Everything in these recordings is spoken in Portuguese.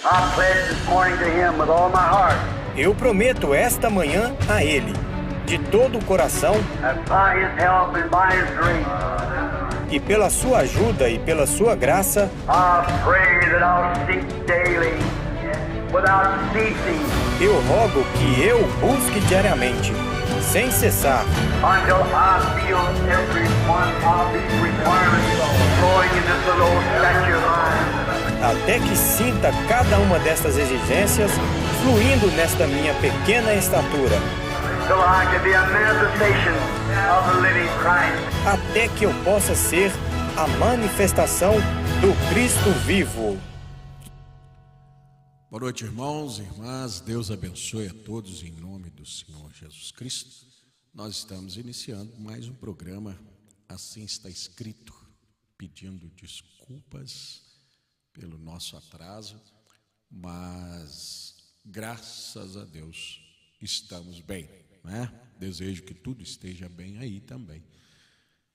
I pledge this morning to him with all my heart Eu prometo esta manhã a Ele, de todo o coração, that by his help and by his grace, que pela sua ajuda e pela sua graça, I pray that I'll seek daily, without ceasing, eu rogo que eu busque diariamente, sem cessar, until I feel every one of these requirements flowing in this little old statue of mine. até que sinta cada uma destas exigências fluindo nesta minha pequena estatura, Till I can be a manifestation of the living Christ. até que eu possa ser a manifestação do Cristo vivo. Boa noite, irmãos e irmãs. Deus abençoe a todos em nome do Senhor Jesus Cristo. Nós estamos iniciando mais um programa, assim está escrito, pedindo desculpas pelo nosso atraso, mas graças a Deus estamos bem, né? Desejo que tudo esteja bem aí também.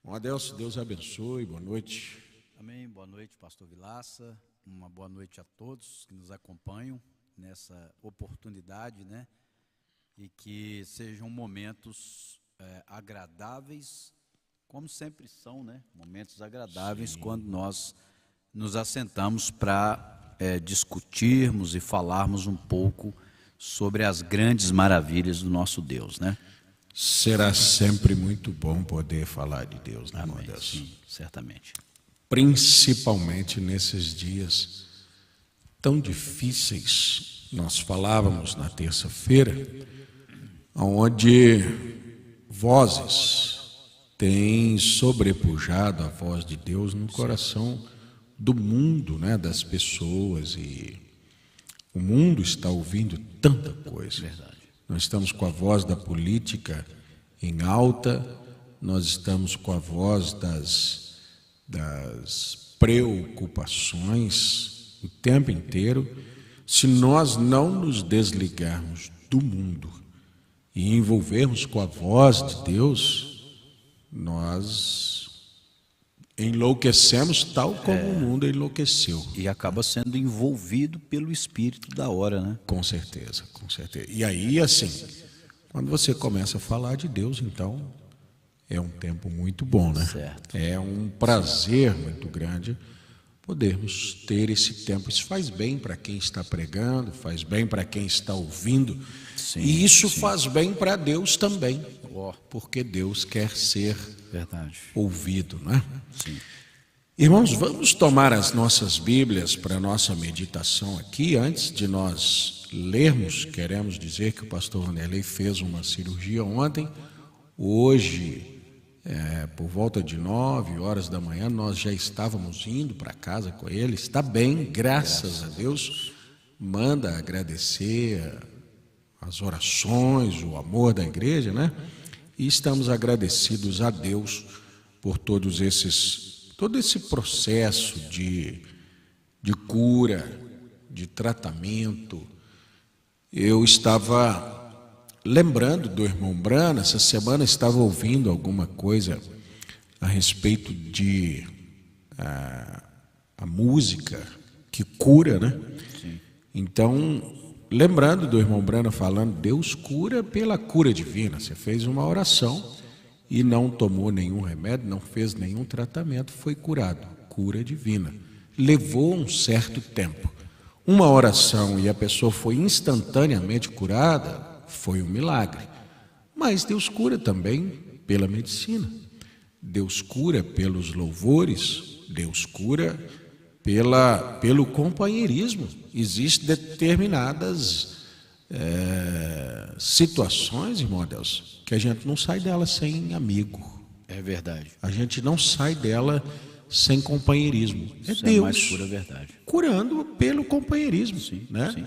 Bom, Adelso, Deus abençoe, boa noite. Amém, boa noite, pastor Vilaça, uma boa noite a todos que nos acompanham nessa oportunidade, né? E que sejam momentos agradáveis, como sempre são, né? Momentos agradáveis. Sim. Quando nós nos assentamos para discutirmos e falarmos um pouco sobre as grandes maravilhas do nosso Deus, né? Será sempre muito bom poder falar de Deus, né, Amém, Deus? sim, certamente. Principalmente nesses dias tão difíceis. Nós falávamos na terça-feira, onde vozes têm sobrepujado a voz de Deus no coração do mundo, né, das pessoas, e o mundo está ouvindo tanta coisa. Verdade. Nós estamos com a voz da política em alta, nós estamos com a voz das preocupações o tempo inteiro. Se nós não nos desligarmos do mundo e envolvermos com a voz de Deus, nós enlouquecemos tal como o mundo enlouqueceu. E acaba sendo envolvido pelo espírito da hora, né? Com certeza, com certeza. E aí, assim, quando você começa a falar de Deus, então é um tempo muito bom, né? Certo. É um prazer muito grande podermos ter esse tempo. Isso faz bem para quem está pregando, faz bem para quem está ouvindo. Sim, e isso sim. faz bem para Deus também, Oh, porque Deus quer ser verdade. ouvido, não é? Sim. Irmãos, vamos tomar as nossas Bíblias para a nossa meditação aqui. Antes de nós lermos, queremos dizer que o pastor Vanderlei fez uma cirurgia ontem. Hoje, por volta de 9 horas da manhã, nós já estávamos indo para casa com ele. Está bem, graças a Deus. Manda agradecer as orações, o amor da igreja, né? E estamos agradecidos a Deus por todo esse processo de cura, de tratamento. Eu estava lembrando do irmão Brana, essa semana estava ouvindo alguma coisa a respeito de a música que cura, né? Sim. Então, lembrando do irmão Brana falando, Deus cura pela cura divina. Você fez uma oração e não tomou nenhum remédio, não fez nenhum tratamento, foi curado. Cura divina. Levou um certo tempo. Uma oração e a pessoa foi instantaneamente curada, foi um milagre. Mas Deus cura também pela medicina. Deus cura pelos louvores, Deus cura pelo companheirismo. Existem determinadas situações, irmão Deus, que a gente não sai dela sem amigo. É verdade. A gente não sai dela sem companheirismo. É Isso Deus é mais pura verdade. curando pelo companheirismo, Sim, né? sim.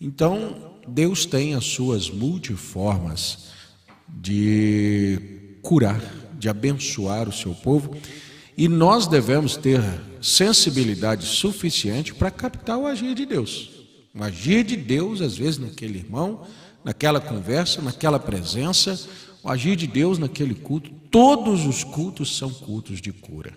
Então, Deus tem as suas multiformas de curar, de abençoar o seu povo, e nós devemos ter sensibilidade suficiente para captar o agir de Deus. O agir de Deus, às vezes, naquele irmão, naquela conversa, naquela presença, o agir de Deus naquele culto. Todos os cultos são cultos de cura.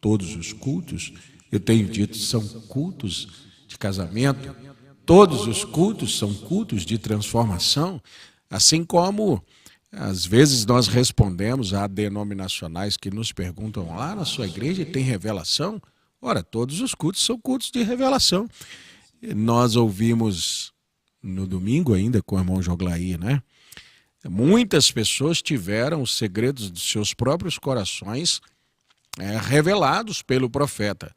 Todos os cultos, eu tenho dito, são cultos de casamento. Todos os cultos são cultos de transformação, assim como às vezes nós respondemos a denominacionais que nos perguntam lá na sua igreja tem revelação? Ora, todos os cultos são cultos de revelação. Nós ouvimos no domingo ainda com o irmão Joglaí, né? Muitas pessoas tiveram os segredos de seus próprios corações revelados pelo profeta.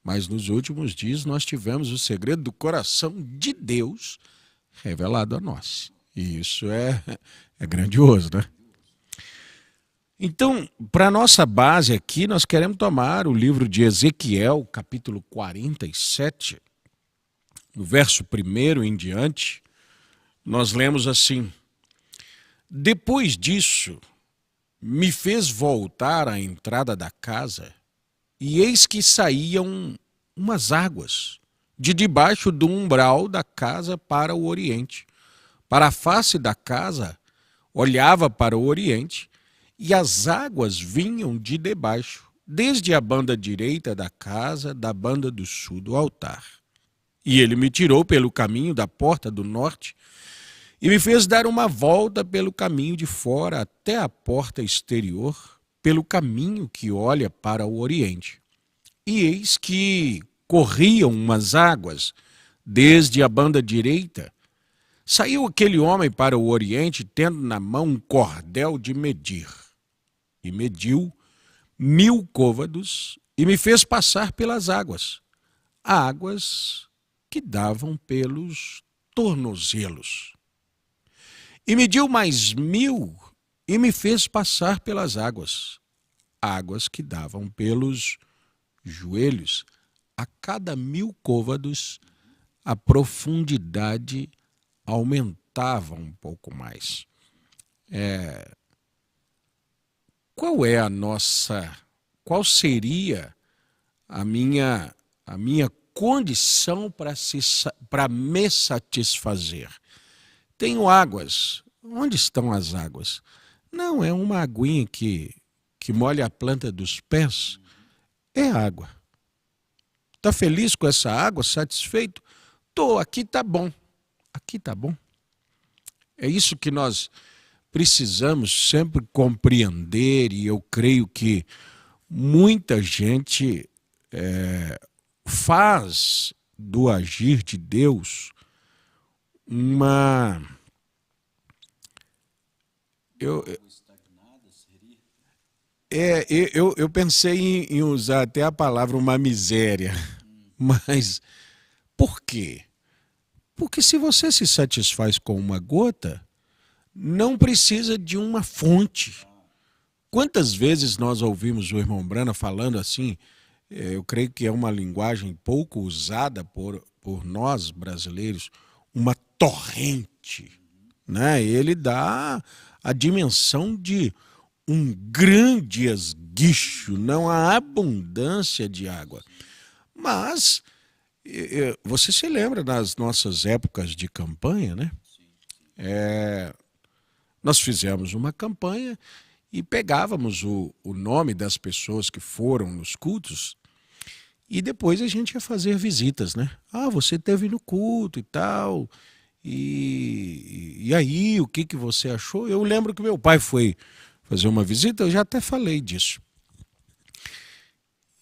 Mas nos últimos dias nós tivemos o segredo do coração de Deus revelado a nós. E isso é grandioso, né? Então, para a nossa base aqui, nós queremos tomar o livro de Ezequiel, capítulo 47, no verso 1 em diante, nós lemos assim: Depois disso, me fez voltar à entrada da casa, e eis que saíam umas águas de debaixo do umbral da casa para o oriente. Para a face da casa, olhava para o oriente, e as águas vinham de debaixo, desde a banda direita da casa, da banda do sul do altar. E ele me tirou pelo caminho da porta do norte, e me fez dar uma volta pelo caminho de fora até a porta exterior, pelo caminho que olha para o oriente. E eis que corriam umas águas desde a banda direita. Saiu aquele homem para o oriente, tendo na mão um cordel de medir. E mediu 1000 côvados e me fez passar pelas águas que davam pelos tornozelos. E mediu mais 1000 e me fez passar pelas águas que davam pelos joelhos. A cada 1000 côvados, a profundidade aumentava um pouco mais. Qual seria a minha condição para me satisfazer? Tenho águas. Onde estão as águas? Não, é uma aguinha que molha a planta dos pés. É água. Está feliz com essa água? Satisfeito? Estou, aqui está bom. Aqui está bom. É isso que nós precisamos sempre compreender, e eu creio que muita gente faz do agir de Deus uma... Eu pensei em usar até a palavra uma miséria, mas por quê? Porque se você se satisfaz com uma gota, não precisa de uma fonte. Quantas vezes nós ouvimos o irmão Brana falando assim, eu creio que é uma linguagem pouco usada por nós brasileiros, uma torrente, né? Ele dá a dimensão de um grande esguicho, não há abundância de água. Mas você se lembra das nossas épocas de campanha, né? Nós fizemos uma campanha e pegávamos o nome das pessoas que foram nos cultos e depois a gente ia fazer visitas, né? Você esteve no culto e tal, e aí, o que você achou? Eu lembro que meu pai foi fazer uma visita, eu já até falei disso.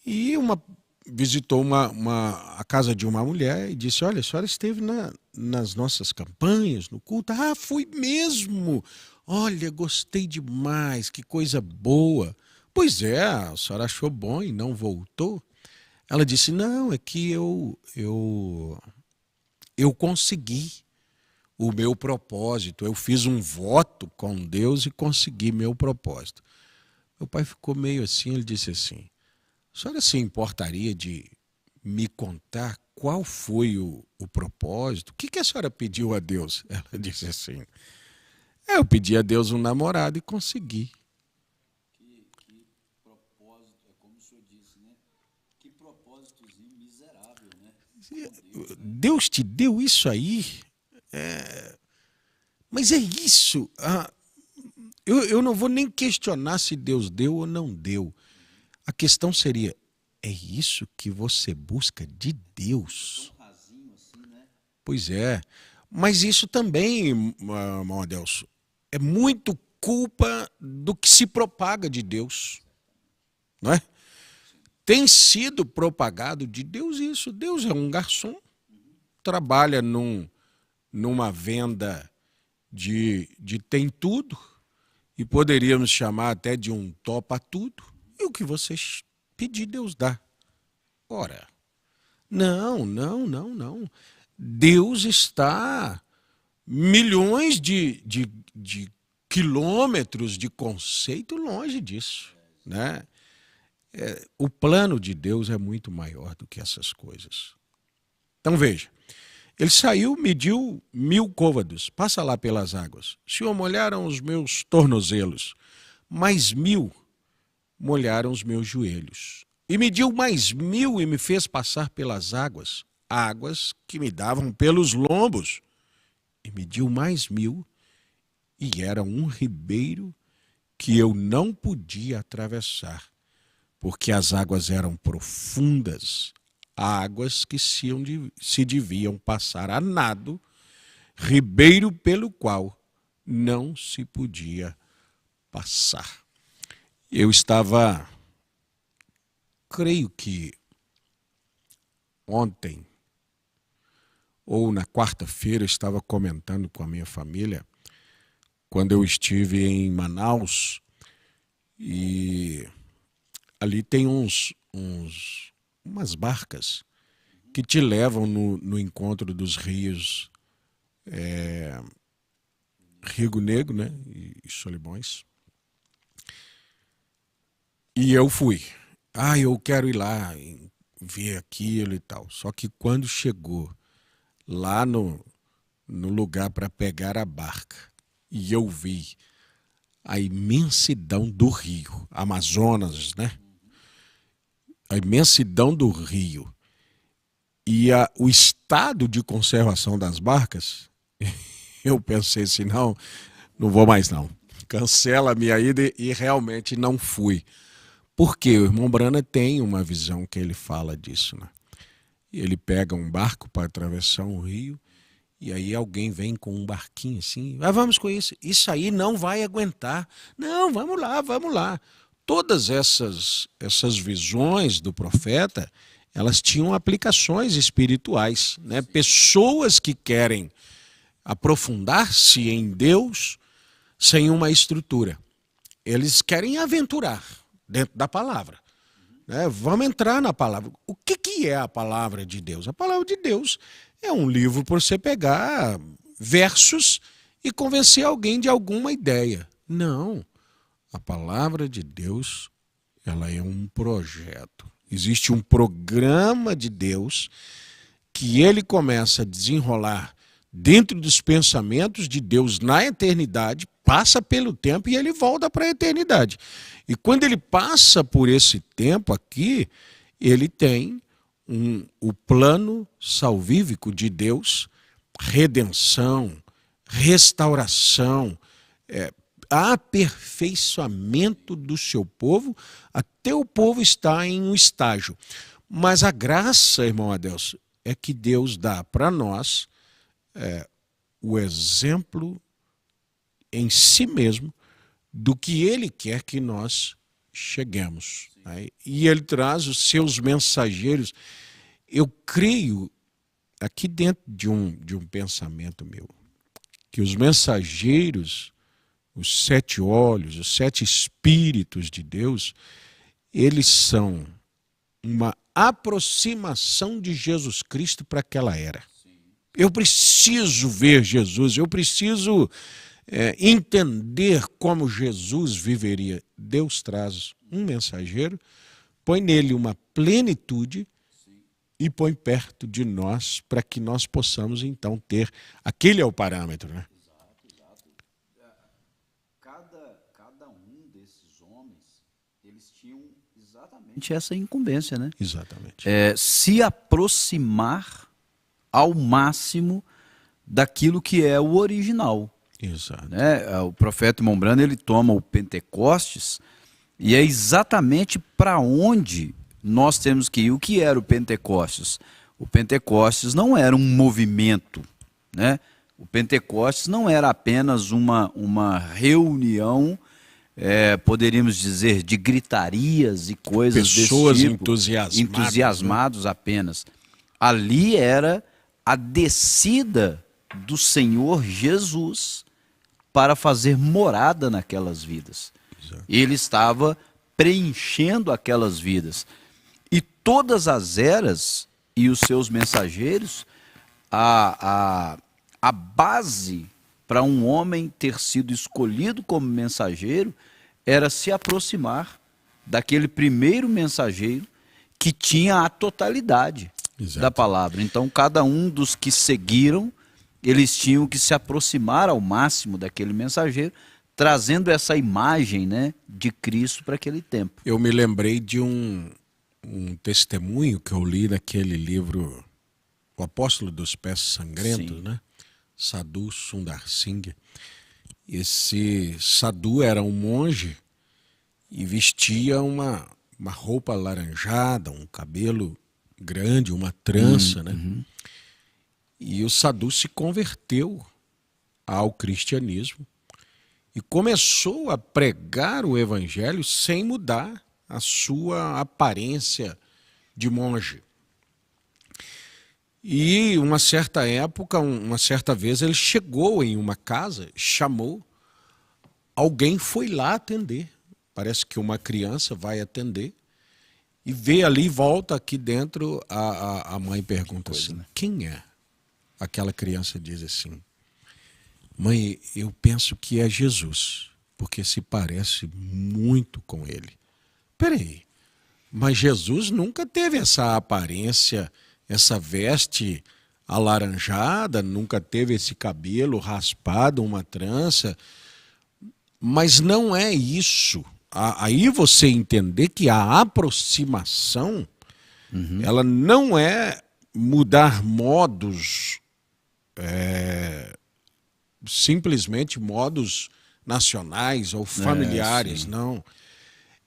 E visitou a casa de uma mulher e disse, olha, a senhora esteve nas nossas campanhas, no culto? Fui mesmo! Olha, gostei demais, que coisa boa. Pois é, a senhora achou bom e não voltou? Ela disse, não, é que eu consegui o meu propósito, eu fiz um voto com Deus e consegui meu propósito. Meu pai ficou meio assim, ele disse assim, a senhora se importaria de me contar qual foi o propósito? O que a senhora pediu a Deus? Ela disse assim, eu pedi a Deus um namorado e consegui. Que propósito, é como o senhor disse, né? Que propósitozinho miserável, né? Deus te deu isso aí? Mas é isso. Eu não vou nem questionar se Deus deu ou não deu. A questão seria, é isso que você busca de Deus? Tão rasinho, Pois é. Mas isso também, irmão Adelso, é muito culpa do que se propaga de Deus. Não é? Tem sido propagado de Deus isso. Deus é um garçom, trabalha numa venda de tem tudo, e poderíamos chamar até de um topa tudo, e o que você pedir, Deus dá. Ora, não. Deus está milhões de quilômetros de conceito longe disso, né? O plano de Deus é muito maior do que essas coisas. Então veja, ele saiu, mediu 1000 côvados, passa lá pelas águas. Senhor, molharam os meus tornozelos, mais 1000 molharam os meus joelhos. E mediu mais 1000 e me fez passar pelas águas, águas que me davam pelos lombos. E mediu mais 1000, e era um ribeiro que eu não podia atravessar, porque as águas eram profundas, águas que se deviam passar a nado, ribeiro pelo qual não se podia passar. Eu estava, creio que ontem, ou na quarta-feira, eu estava comentando com a minha família, quando eu estive em Manaus, e ali tem umas barcas que te levam no encontro dos rios Rio Negro, né, e Solimões. E eu fui. Eu quero ir lá ver aquilo e tal. Só que quando chegou lá no lugar para pegar a barca, e eu vi a imensidão do rio, Amazonas, né? A imensidão do rio e o estado de conservação das barcas, eu pensei assim, não vou mais não. Cancela a minha ida, e realmente não fui. Porque o irmão Brana tem uma visão que ele fala disso, né? Ele pega um barco para atravessar um rio, e aí alguém vem com um barquinho assim, vamos com isso. Isso aí não vai aguentar. Não, vamos lá. Todas essas visões do profeta, elas tinham aplicações espirituais, né? Pessoas que querem aprofundar-se em Deus sem uma estrutura. Eles querem aventurar dentro da palavra, né? Vamos entrar na palavra. O que é a palavra de Deus? A palavra de Deus é um livro para você pegar versos e convencer alguém de alguma ideia. Não. A palavra de Deus, ela é um projeto. Existe um programa de Deus que ele começa a desenrolar dentro dos pensamentos de Deus na eternidade, passa pelo tempo e ele volta para a eternidade. E quando ele passa por esse tempo aqui, ele tem o plano salvífico de Deus, redenção, restauração, aperfeiçoamento do seu povo, até o povo está em um estágio. Mas a graça, irmão Adelso, é que Deus dá para nós o exemplo em si mesmo do que ele quer que nós cheguemos. Né? E ele traz os seus mensageiros. Eu creio, aqui dentro de um pensamento meu, que os mensageiros, os 7 olhos, os 7 espíritos de Deus, eles são uma aproximação de Jesus Cristo para aquela era. Eu preciso ver Jesus, eu preciso entender como Jesus viveria. Deus traz um mensageiro, põe nele uma plenitude e põe perto de nós para que nós possamos então ter. Aquele é o parâmetro, né? Cada um desses homens, eles tinham exatamente essa incumbência, né? Exatamente. Se aproximar ao máximo daquilo que é o original. Exato. Né? O profeta irmão Brana, ele toma o Pentecostes e é exatamente para onde nós temos que ir. O que era o Pentecostes? O Pentecostes não era um movimento, né? O Pentecostes não era apenas uma reunião, poderíamos dizer, de gritarias e coisas Pessoas desse tipo. entusiasmados, Entusiasmados apenas. Ali era a descida do Senhor Jesus para fazer morada naquelas vidas. Exato. Ele estava preenchendo aquelas vidas. E todas as eras e os seus mensageiros, a base para um homem ter sido escolhido como mensageiro era se aproximar daquele primeiro mensageiro que tinha a totalidade Exato. da palavra. Então, cada um dos que seguiram, eles tinham que se aproximar ao máximo daquele mensageiro, trazendo essa imagem, né, de Cristo para aquele tempo. Eu me lembrei de um testemunho que eu li naquele livro, O Apóstolo dos Pés Sangrentos, Sim. né? Sadhu Sundar Singh. Esse Sadhu era um monge e vestia uma roupa alaranjada, um cabelo grande, uma trança, né? E o Sadhu se converteu ao cristianismo e começou a pregar o evangelho sem mudar a sua aparência de monge. E uma certa época, uma certa vez, ele chegou em uma casa, chamou, alguém foi lá atender. Parece que uma criança vai atender e vê ali, volta aqui dentro, a mãe pergunta assim, né? Quem é? Aquela criança diz assim, mãe, eu penso que é Jesus, porque se parece muito com ele. Peraí, mas Jesus nunca teve essa aparência, essa veste alaranjada, nunca teve esse cabelo raspado, uma trança, mas não é isso. Aí você entender que a aproximação, ela não é mudar modos, simplesmente modos nacionais ou familiares, sim. não.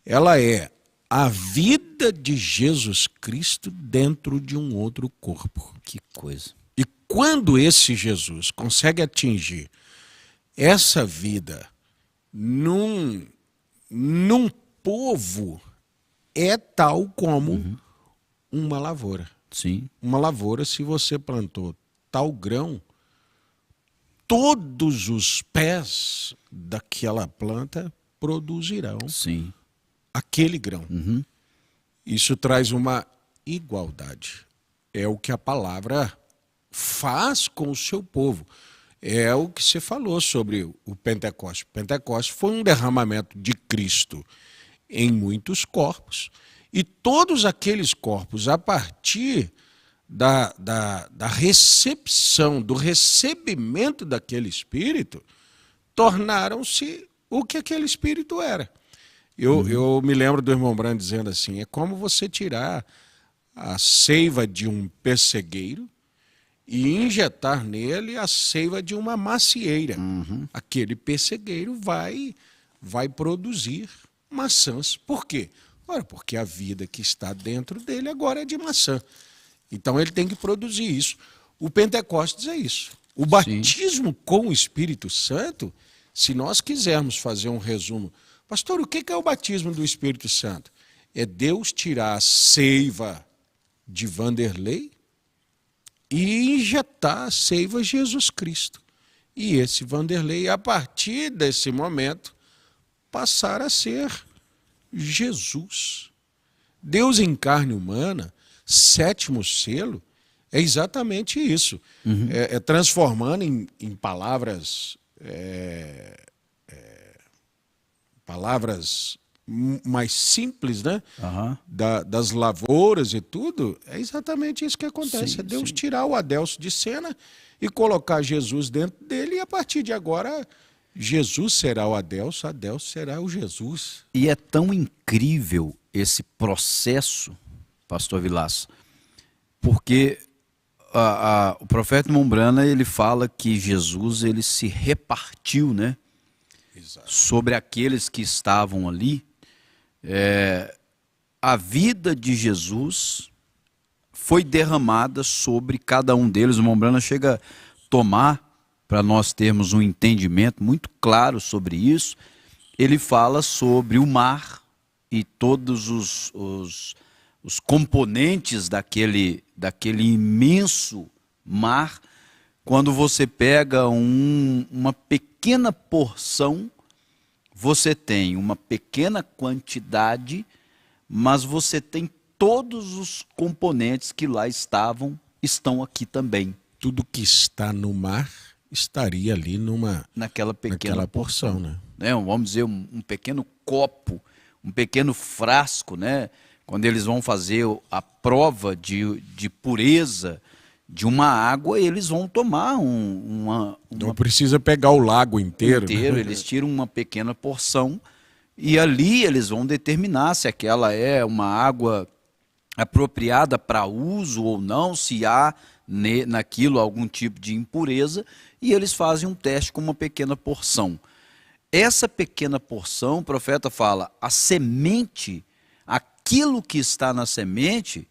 Ela é a vida de Jesus Cristo dentro de um outro corpo. Que coisa. E quando esse Jesus consegue atingir essa vida num povo, é tal como uma lavoura. Sim. Uma lavoura, se você plantou tal grão, todos os pés daquela planta produzirão Sim. aquele grão. Isso traz uma igualdade. É o que a palavra faz com o seu povo. É o que você falou sobre o Pentecostes. O Pentecostes foi um derramamento de Cristo em muitos corpos, e todos aqueles corpos, a partir da recepção, do recebimento daquele Espírito, tornaram-se o que aquele Espírito era. Eu me lembro do irmão Brando dizendo assim, é como você tirar a seiva de um pessegueiro e injetar nele a seiva de uma macieira. Aquele pessegueiro vai produzir maçãs. Por quê? Ora, porque a vida que está dentro dele agora é de maçã. Então ele tem que produzir isso. O Pentecostes é isso. O batismo com o Espírito Santo, se nós quisermos fazer um resumo, pastor, o que é o batismo do Espírito Santo? É Deus tirar a seiva de Vanderlei e injetar a seiva Jesus Cristo. E esse Vanderlei, a partir desse momento, passar a ser Jesus. Deus em carne humana, sétimo selo, é exatamente isso. É transformando em palavras, palavras mais simples, né? Das lavouras e tudo, é exatamente isso que acontece. Sim, é Deus sim. tirar o Adelso de cena e colocar Jesus dentro dele, e a partir de agora, Jesus será o Adelso será o Jesus. E é tão incrível esse processo, pastor Vilaça, porque o profeta Mombrana, ele fala que Jesus, ele se repartiu, né, Exato. sobre aqueles que estavam ali. A vida de Jesus foi derramada sobre cada um deles. O Mombrana chega a tomar, para nós termos um entendimento muito claro sobre isso, ele fala sobre o mar e todos os componentes daquele imenso mar. Quando você pega uma pequena porção, você tem uma pequena quantidade, mas você tem todos os componentes que lá estão aqui também. Tudo que está no mar estaria ali naquela pequena porção, né? Vamos dizer, um pequeno copo, um pequeno frasco, né? Quando eles vão fazer a prova de pureza de uma água, eles vão tomar Não precisa pegar o lago inteiro. Né? Eles tiram uma pequena porção e ali eles vão determinar se aquela é uma água apropriada para uso ou não, se há naquilo algum tipo de impureza, e eles fazem um teste com uma pequena porção. Essa pequena porção, o profeta fala, a semente, aquilo que está na semente,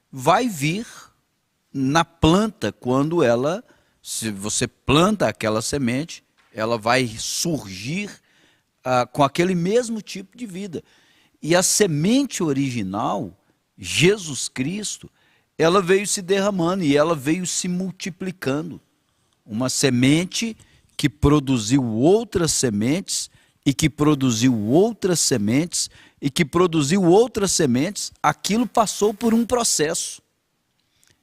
vai vir na planta quando se você planta aquela semente, ela vai surgir com aquele mesmo tipo de vida. E a semente original, Jesus Cristo, ela veio se derramando e ela veio se multiplicando. Uma semente que produziu outras sementes e que produziu outras sementes e que produziu outras sementes, aquilo passou por um processo.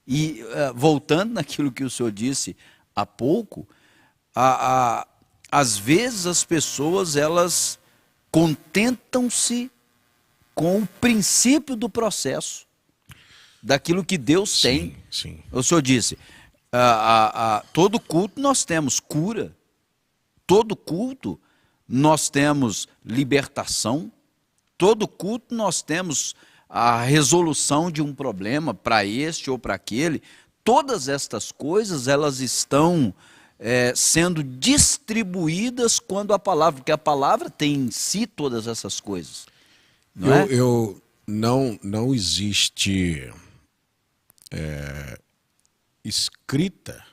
E voltando naquilo que o senhor disse há pouco, às vezes as pessoas elas contentam-se com o princípio do processo, daquilo que Deus tem. Sim. O senhor disse, todo culto nós temos cura, todo culto nós temos libertação, todo culto nós temos a resolução de um problema para este ou para aquele. Todas estas coisas elas estão sendo distribuídas quando porque a palavra tem em si todas essas coisas. Não existe escrita,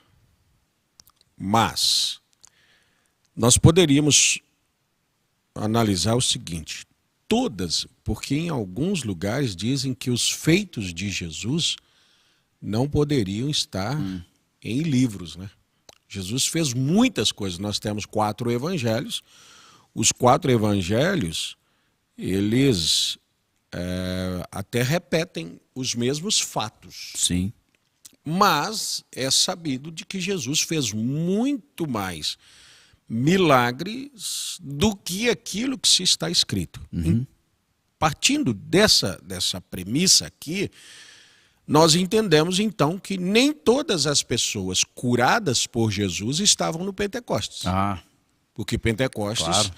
mas nós poderíamos analisar o seguinte: porque em alguns lugares dizem que os feitos de Jesus não poderiam estar em livros, né? Jesus fez muitas coisas. Nós temos 4 evangelhos. Os 4 evangelhos, eles até repetem os mesmos fatos. Sim. Mas é sabido de que Jesus fez muito mais milagres do que aquilo que se está escrito. Partindo dessa premissa aqui, nós entendemos então que nem todas as pessoas curadas por Jesus estavam no Pentecostes. Porque Pentecostes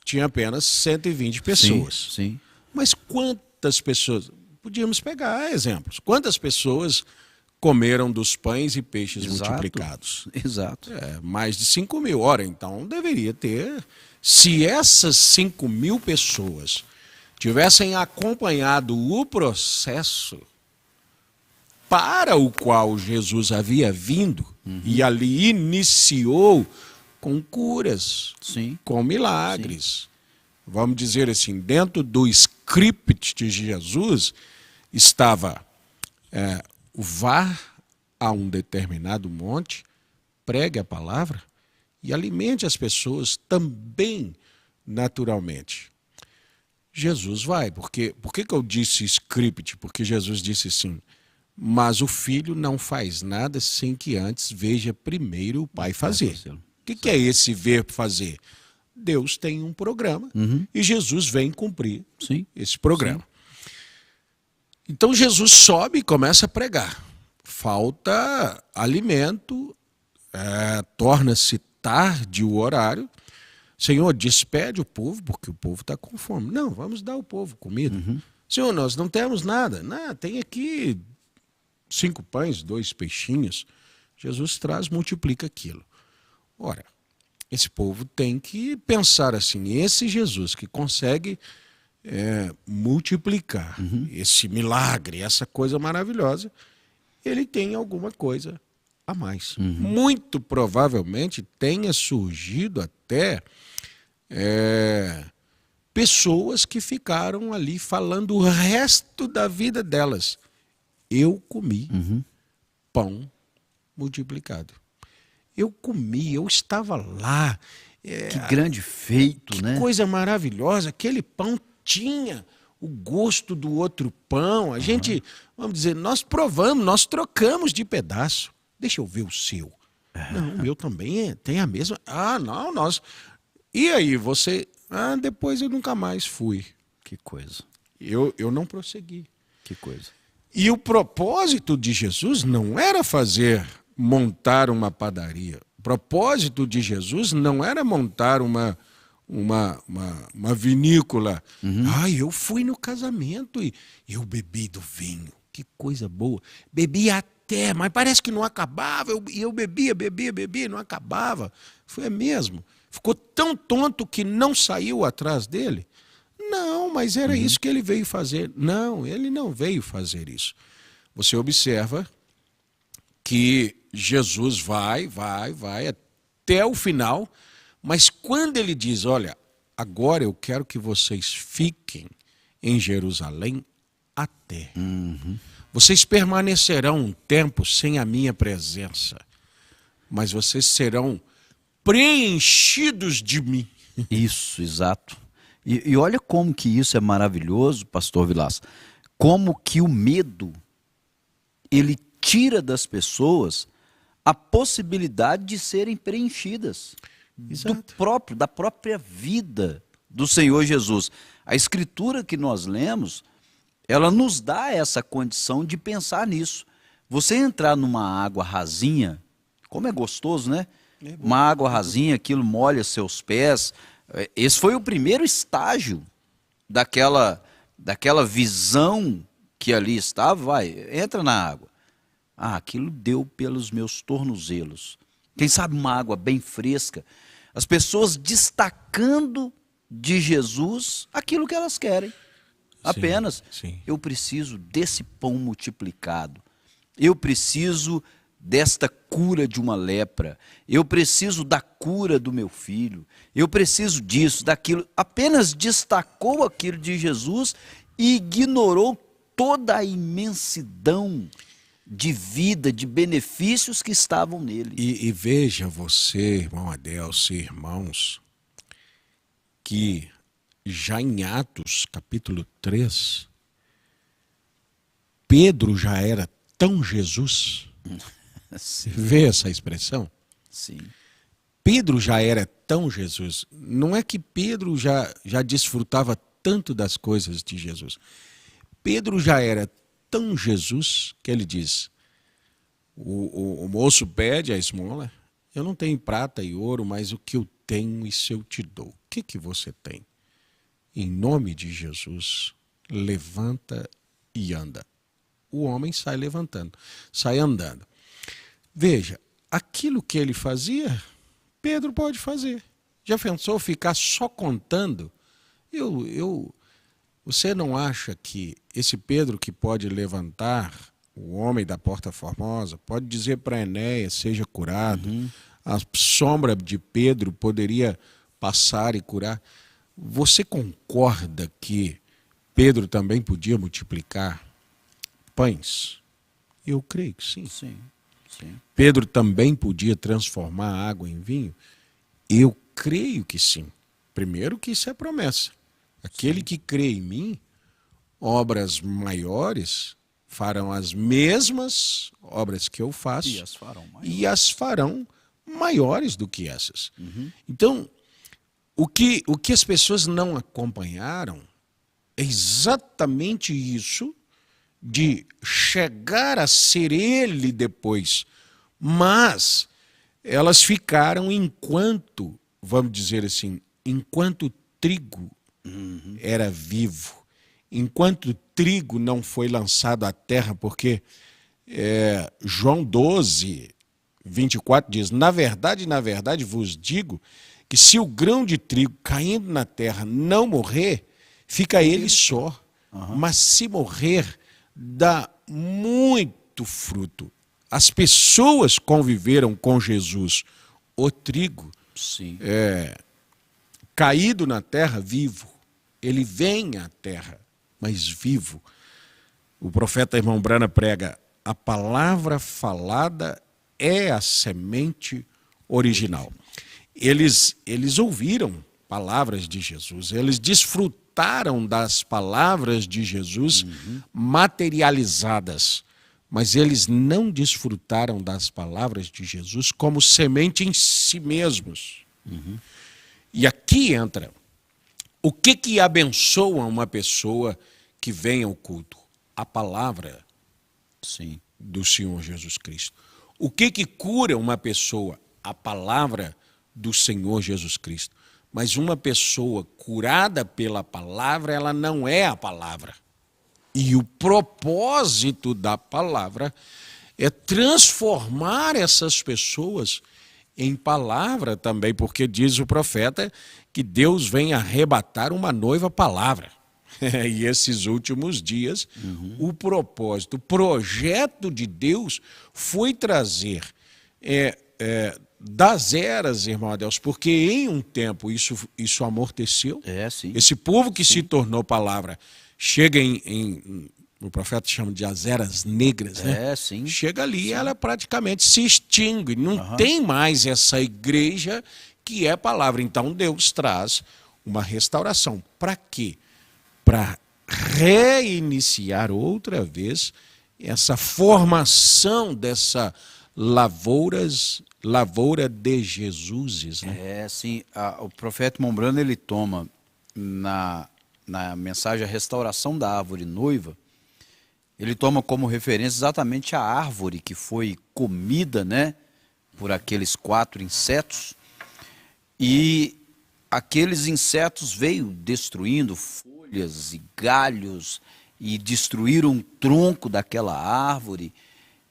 tinha apenas 120 pessoas. Sim. Mas quantas pessoas? Podíamos pegar exemplos. Quantas pessoas comeram dos pães e peixes multiplicados? Exato. Mais de 5.000. Ora, então deveria ter. Se essas 5.000 pessoas tivessem acompanhado o processo para o qual Jesus havia vindo, e ali iniciou com curas, com milagres. Vamos dizer assim, dentro do script de Jesus estava vá a um determinado monte, pregue a palavra e alimente as pessoas também naturalmente. Jesus vai, por que eu disse script? Porque Jesus disse assim: mas o filho não faz nada sem que antes veja primeiro o pai fazer. O que é esse ver fazer? Deus tem um programa e Jesus vem cumprir esse programa. Então Jesus sobe e começa a pregar. Falta alimento, torna-se tarde o horário. Senhor, despede o povo, porque o povo está com fome. Não, vamos dar ao povo comida. Senhor, nós não temos nada. Não, tem aqui 5 pães, 2 peixinhos. Jesus traz, multiplica aquilo. Ora, esse povo tem que pensar assim: esse Jesus que consegue multiplicar esse milagre, essa coisa maravilhosa, ele tem alguma coisa a mais. Muito provavelmente tenha surgido até pessoas que ficaram ali falando o resto da vida delas. Eu comi pão multiplicado. Eu comi, eu estava lá. Que grande feito, né? Que coisa maravilhosa. Aquele pão tinha o gosto do outro pão. A gente, vamos dizer, nós provamos, nós trocamos de pedaço. Deixa eu ver o seu. Não, o meu também tem a mesma. Ah, não, nós... E aí, você... Ah, depois eu nunca mais fui. Que coisa. Eu não prossegui. Que coisa. E o propósito de Jesus não era montar uma padaria. O propósito de Jesus não era montar uma vinícola. Eu fui no casamento e eu bebi do vinho. Que coisa boa. Bebi até, mas parece que não acabava. Eu bebia, não acabava. Foi mesmo. Ficou tão tonto que não saiu atrás dele? Não, mas era isso que ele veio fazer. Não, ele não veio fazer isso. Você observa que Jesus vai até o final, mas quando ele diz, olha, agora eu quero que vocês fiquem em Jerusalém até. Vocês permanecerão um tempo sem a minha presença, mas vocês serão preenchidos de mim. Isso, exato. E olha como que isso é maravilhoso, pastor Vilas. Como que o medo, ele tira das pessoas a possibilidade de serem preenchidas. Exato. Da própria vida do Senhor Jesus. A escritura que nós lemos, ela nos dá essa condição de pensar nisso. Você entrar numa água rasinha, como é gostoso, né? Uma água rasinha, aquilo molha seus pés. Esse foi o primeiro estágio daquela visão que ali estava. Vai, entra na água. Aquilo deu pelos meus tornozelos. Quem sabe uma água bem fresca. As pessoas destacando de Jesus aquilo que elas querem. Apenas, sim. Eu preciso desse pão multiplicado. Eu preciso desta cura de uma lepra. Eu preciso da cura do meu filho. Eu preciso disso, daquilo. Apenas destacou aquilo de Jesus e ignorou toda a imensidão de vida, de benefícios que estavam nele. E veja você, irmão Adelcio, irmãos, que já em Atos, capítulo 3, Pedro já era tão Jesus. Sim. Vê essa expressão? Sim. Pedro já era tão Jesus. Não é que Pedro já desfrutava tanto das coisas de Jesus. Pedro já era tão Jesus que ele diz, o moço pede a esmola, eu não tenho prata e ouro, mas o que eu tenho, isso eu te dou. O que você tem? Em nome de Jesus, levanta e anda. O homem sai levantando, sai andando. Veja, aquilo que ele fazia, Pedro pode fazer. Já pensou ficar só contando? Você não acha que esse Pedro que pode levantar, o homem da Porta Formosa, pode dizer para Enéas, seja curado, a sombra de Pedro poderia passar e curar? Você concorda que Pedro também podia multiplicar pães? Eu creio que sim. Sim. Pedro também podia transformar água em vinho? Eu creio que sim. Primeiro que isso é promessa. Aquele que crê em mim, obras maiores farão as mesmas obras que eu faço e as farão maiores do que essas. Então, o que as pessoas não acompanharam é exatamente isso de chegar a ser ele depois, mas elas ficaram enquanto, vamos dizer assim, enquanto o trigo era vivo, enquanto o trigo não foi lançado à terra, porque João 12, 24 diz, na verdade vos digo que se o grão de trigo caindo na terra não morrer, fica ele só, mas se morrer, dá muito muito fruto. As pessoas conviveram com Jesus. O trigo, Sim. caído na terra, vivo. Ele vem à terra, mas vivo. O profeta Irmão Brana prega: a palavra falada é a semente original. Eles ouviram palavras de Jesus, eles desfrutaram das palavras de Jesus materializadas, mas eles não desfrutaram das palavras de Jesus como semente em si mesmos. E aqui entra o que abençoa uma pessoa que vem ao culto? A palavra Sim. do Senhor Jesus Cristo. O que cura uma pessoa? A palavra do Senhor Jesus Cristo. Mas uma pessoa curada pela palavra, ela não é a palavra. E o propósito da palavra é transformar essas pessoas em palavra também, porque diz o profeta que Deus vem arrebatar uma noiva palavra. E esses últimos dias, o propósito, o projeto de Deus foi trazer das eras, irmão Adelso, porque em um tempo isso amorteceu. Sim. Esse povo que se tornou palavra chega o profeta chama de as eras negras, né? Sim. Chega ali e ela praticamente se extingue. Não tem mais essa igreja que é palavra. Então Deus traz uma restauração. Para quê? Para reiniciar outra vez essa formação dessa lavoura de Jesuses, né? Sim. O profeta Irmão Brana, ele toma na mensagem a restauração da árvore noiva, ele toma como referência exatamente a árvore que foi comida, né, por aqueles 4 insetos, e aqueles insetos veio destruindo folhas e galhos e destruíram o tronco daquela árvore.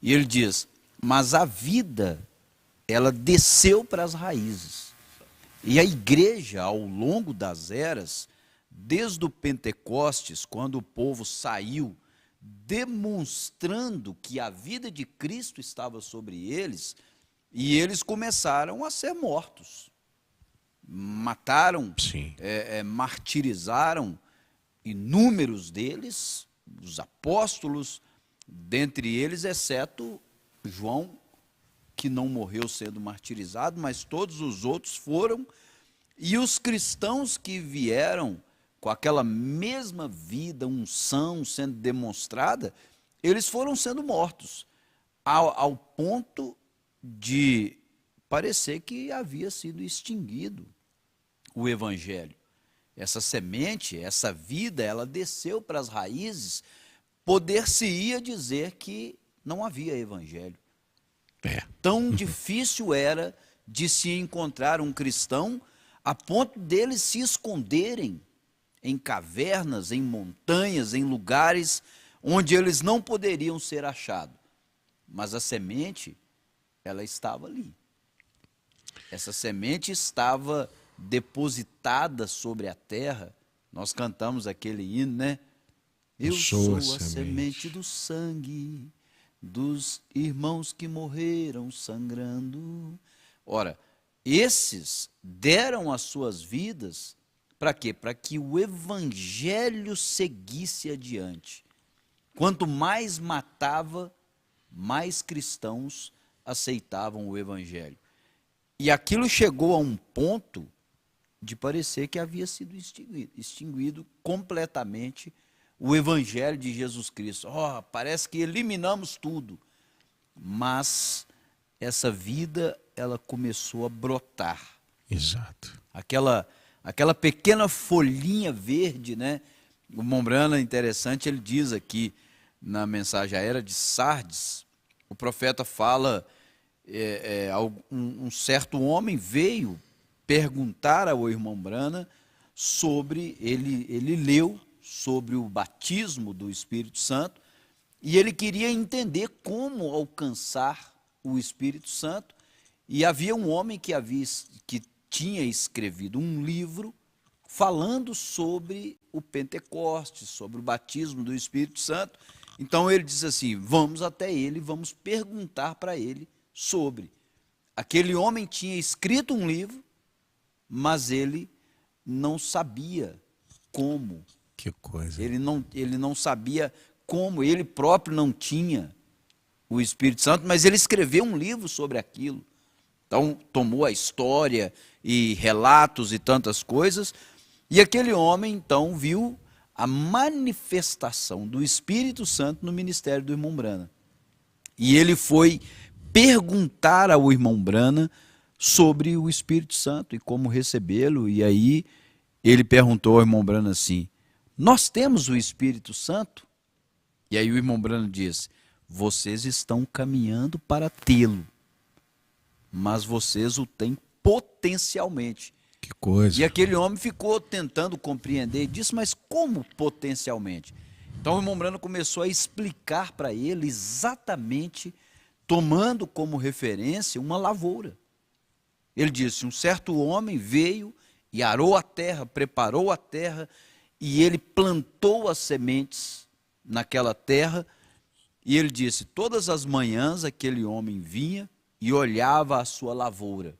E ele diz: mas a vida, ela desceu para as raízes. E a igreja, ao longo das eras, desde o Pentecostes, quando o povo saiu, demonstrando que a vida de Cristo estava sobre eles, e eles começaram a ser mortos. Mataram, martirizaram inúmeros deles, os apóstolos, dentre eles, exceto João, que não morreu sendo martirizado, mas todos os outros foram. E os cristãos que vieram com aquela mesma vida, unção sendo demonstrada, eles foram sendo mortos, ao ponto de parecer que havia sido extinguido o evangelho. Essa semente, essa vida, ela desceu para as raízes, poder-se-ia dizer que não havia evangelho. Tão difícil era de se encontrar um cristão a ponto deles se esconderem em cavernas, em montanhas, em lugares onde eles não poderiam ser achados. Mas a semente, ela estava ali. Essa semente estava depositada sobre a terra. Nós cantamos aquele hino, né? Eu sou a semente do sangue dos irmãos que morreram sangrando. Ora, esses deram as suas vidas para quê? Para que o evangelho seguisse adiante. Quanto mais matava, mais cristãos aceitavam o evangelho. E aquilo chegou a um ponto de parecer que havia sido extinguido completamente o evangelho de Jesus Cristo. Parece que eliminamos tudo. Mas essa vida, ela começou a brotar. Exato. Aquela pequena folhinha verde, né? O Irmão Brana, interessante, ele diz aqui na mensagem à era de Sardes, o profeta fala, um certo homem veio perguntar ao Irmão Brana sobre, ele leu sobre o batismo do Espírito Santo, e ele queria entender como alcançar o Espírito Santo, e havia um homem que tinha escrevido um livro falando sobre o Pentecostes, sobre o batismo do Espírito Santo, Então ele diz assim: vamos até ele, vamos perguntar para ele sobre. Aquele homem tinha escrito um livro, mas ele não sabia como. Que coisa. Ele não sabia como, ele próprio não tinha o Espírito Santo, mas ele escreveu um livro sobre aquilo. Então, tomou a história e relatos e tantas coisas, e aquele homem, então, viu a manifestação do Espírito Santo no ministério do irmão Brana. E ele foi perguntar ao irmão Brana sobre o Espírito Santo e como recebê-lo, e aí ele perguntou ao irmão Brana assim: nós temos o Espírito Santo? E aí o irmão Brana disse: vocês estão caminhando para tê-lo, mas vocês o têm potencialmente. Que coisa. E aquele homem ficou tentando compreender, disse: mas como potencialmente? Então o irmão Brana começou a explicar para ele exatamente, tomando como referência uma lavoura. Ele disse: um certo homem veio e arou a terra, preparou a terra, e ele plantou as sementes naquela terra, e ele disse: todas as manhãs aquele homem vinha e olhava a sua lavoura.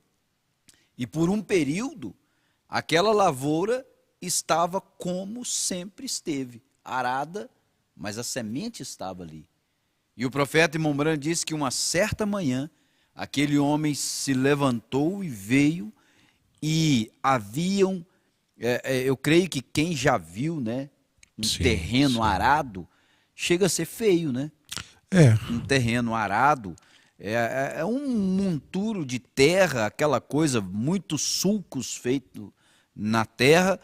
E por um período, aquela lavoura estava como sempre esteve, arada, mas a semente estava ali. E o profeta irmão Brana disse que uma certa manhã, aquele homem se levantou e veio, e haviam, eu creio que quem já viu, né, um terreno arado, chega a ser feio, né? Um terreno arado, é um monturo de terra, aquela coisa, muitos sulcos feitos na terra,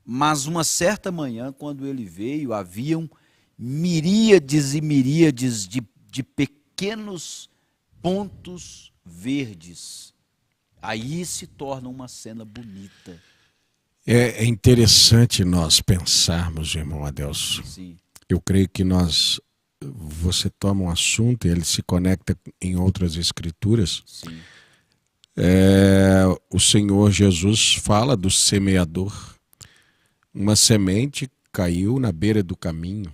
mas uma certa manhã, quando ele veio, haviam miríades e miríades de pequenos pontos verdes. Aí se torna uma cena bonita. É interessante nós pensarmos, irmão Adelso. Sim. Eu creio que você toma um assunto e ele se conecta em outras escrituras. Sim. O Senhor Jesus fala do semeador. Uma semente caiu na beira do caminho.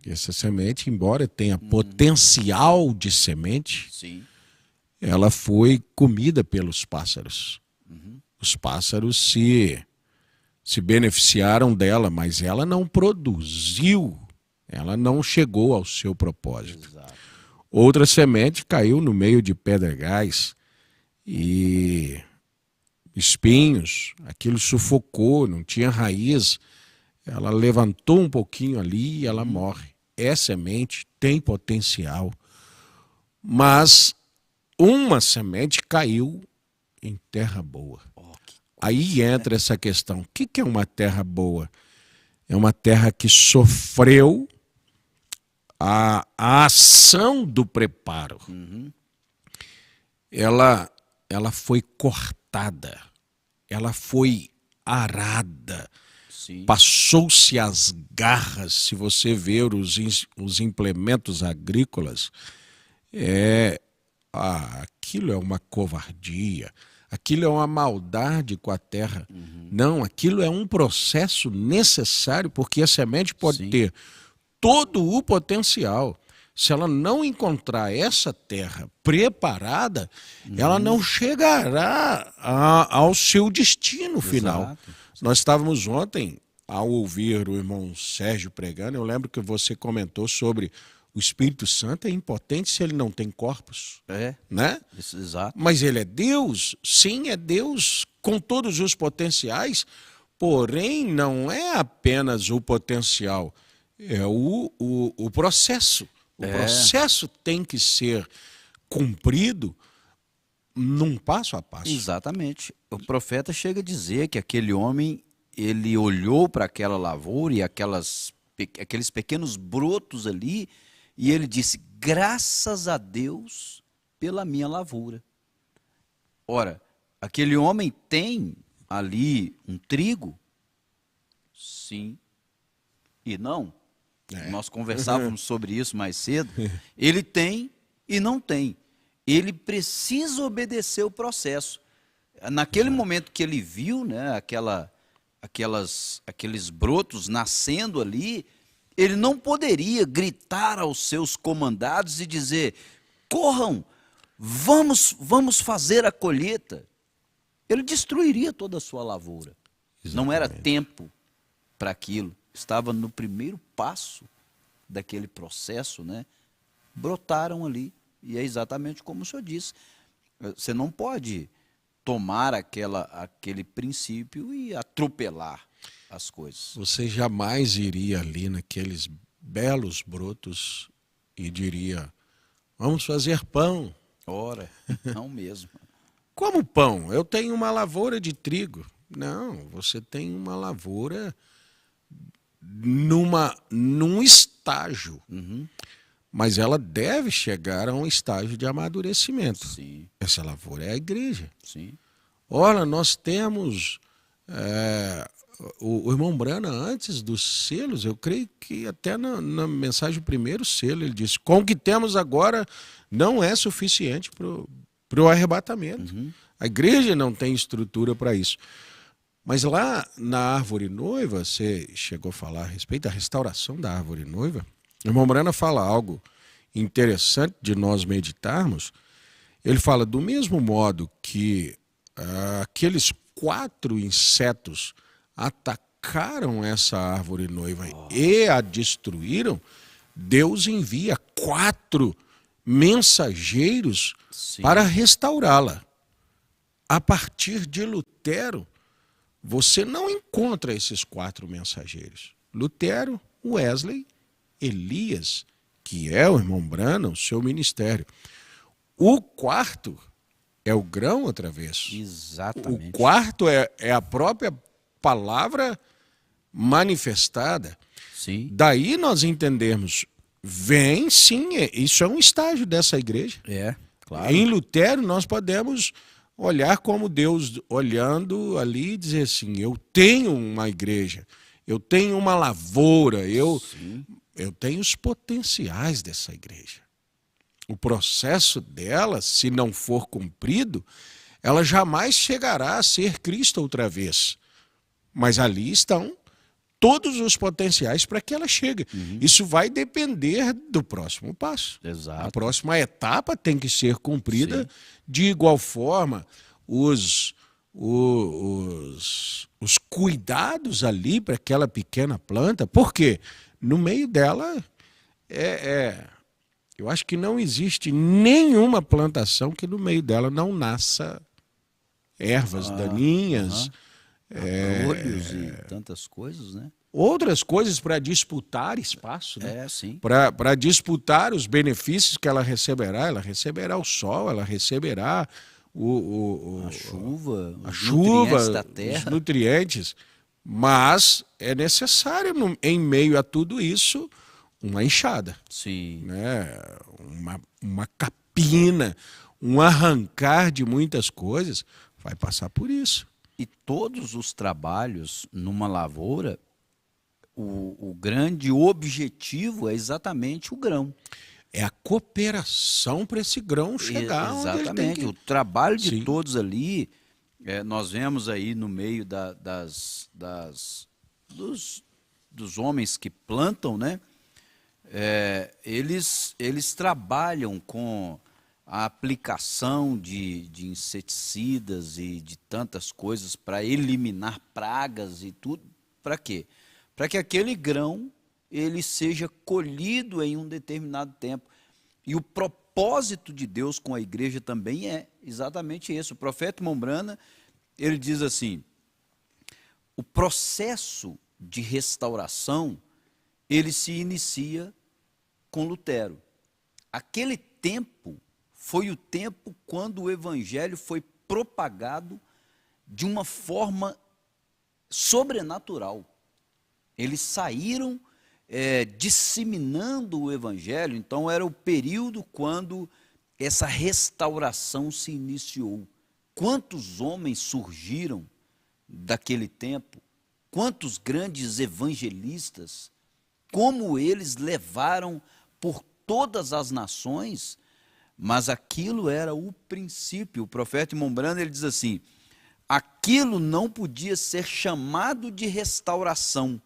E essa semente, embora tenha potencial de semente, Sim. ela foi comida pelos pássaros. Os pássaros se beneficiaram dela, mas ela não produziu, ela não chegou ao seu propósito. Exato. Outra semente caiu no meio de pedregais e espinhos, aquilo sufocou, não tinha raiz, ela levantou um pouquinho ali e ela morre. Essa semente tem potencial, mas uma semente caiu em terra boa. Aí entra essa questão: o que é uma terra boa? É uma terra que sofreu a ação do preparo. Ela foi cortada, ela foi arada, Sim. passou-se as garras. Se você ver os implementos agrícolas, aquilo é uma covardia, aquilo é uma maldade com a terra. Não, aquilo é um processo necessário, porque a semente pode ter todo o potencial. Se ela não encontrar essa terra preparada, ela não chegará ao seu destino final. Exato. Nós estávamos ontem, ao ouvir o irmão Sérgio pregando, eu lembro que você comentou sobre o Espírito Santo é impotente se ele não tem corpos. Né? Isso, exato. Mas ele é Deus, sim, é Deus com todos os potenciais, porém não é apenas o potencial, é o processo. O processo tem que ser cumprido num passo a passo. Exatamente. O profeta chega a dizer que aquele homem, ele olhou para aquela lavoura e aqueles pequenos brotos ali, e ele disse: graças a Deus pela minha lavoura. Ora, aquele homem tem ali um trigo? Sim e não. Nós conversávamos sobre isso mais cedo. Ele tem e não tem. Ele precisa obedecer o processo. Naquele momento que ele viu, né, aqueles brotos nascendo ali, Ele não poderia gritar aos seus comandados e dizer: corram, vamos fazer a colheita. Ele destruiria toda a sua lavoura. Não era tempo para aquilo. Estava no primeiro passo daquele processo, né? Brotaram ali. E é exatamente como o senhor disse. Você não pode tomar aquele princípio e atropelar as coisas. Você jamais iria ali naqueles belos brotos e diria: vamos fazer pão. Ora, não mesmo. Como pão? Eu tenho uma lavoura de trigo. Não, você tem uma lavoura num estágio. Mas ela deve chegar a um estágio de amadurecimento. Sim. Essa lavoura é a igreja. Sim. Olha, nós temos o irmão Brana, antes dos selos, eu creio que até na mensagem do primeiro selo, ele disse: com o que temos agora não é suficiente para o arrebatamento. A igreja não tem estrutura para isso. Mas lá na árvore noiva, você chegou a falar a respeito da restauração da árvore noiva. O irmão Brana fala algo interessante de nós meditarmos. Ele fala: do mesmo modo que aqueles 4 insetos atacaram essa árvore noiva e a destruíram, Deus envia 4 mensageiros para restaurá-la. A partir de Lutero, você não encontra esses 4 mensageiros. Lutero, Wesley, Elias, que é o irmão Branham, o seu ministério. O 4 é o grão outra vez. Exatamente. O 4 é a própria palavra manifestada. Sim. Daí nós entendemos, vem sim, isso é um estágio dessa igreja. É, claro. Em Lutero nós podemos olhar como Deus olhando ali e dizer assim: eu tenho uma igreja, eu tenho uma lavoura, eu tenho os potenciais dessa igreja. O processo dela, se não for cumprido, ela jamais chegará a ser Cristo outra vez. Mas ali estão todos os potenciais para que ela chegue. Isso vai depender do próximo passo. Exato. A próxima etapa tem que ser cumprida. De igual forma, os cuidados ali para aquela pequena planta, porque no meio dela eu acho que não existe nenhuma plantação que no meio dela não nasça ervas daninhas, Abrolhos e tantas coisas, né? outras coisas para disputar espaço, né? Sim. Para disputar os benefícios que ela receberá o sol, ela receberá A chuva, a os chuva, nutrientes da os terra. nutrientes. Mas é necessário, em meio a tudo isso, uma enxada, Sim. né? Uma capina, um arrancar de muitas coisas, vai passar por isso. E todos os trabalhos numa lavoura, o grande objetivo é exatamente o grão. É a cooperação para esse grão chegar onde ele tem Exatamente. que... O trabalho de Sim. todos ali, nós vemos aí no meio dos homens que plantam, né? Eles trabalham com a aplicação de inseticidas e de tantas coisas para eliminar pragas e tudo. Para quê? Para que aquele grão ele seja colhido em um determinado tempo. E o propósito de Deus com a igreja também é exatamente esse. O profeta irmão Brana, ele diz assim: o processo de restauração, ele se inicia com Lutero. Aquele tempo foi o tempo quando o evangelho foi propagado de uma forma sobrenatural. Eles saíram disseminando o evangelho. Então era o período quando essa restauração se iniciou. Quantos homens surgiram daquele tempo? Quantos grandes evangelistas? Como eles levaram por todas as nações? Mas aquilo era o princípio. O profeta irmão Brana, ele diz assim: aquilo não podia ser chamado de restauração.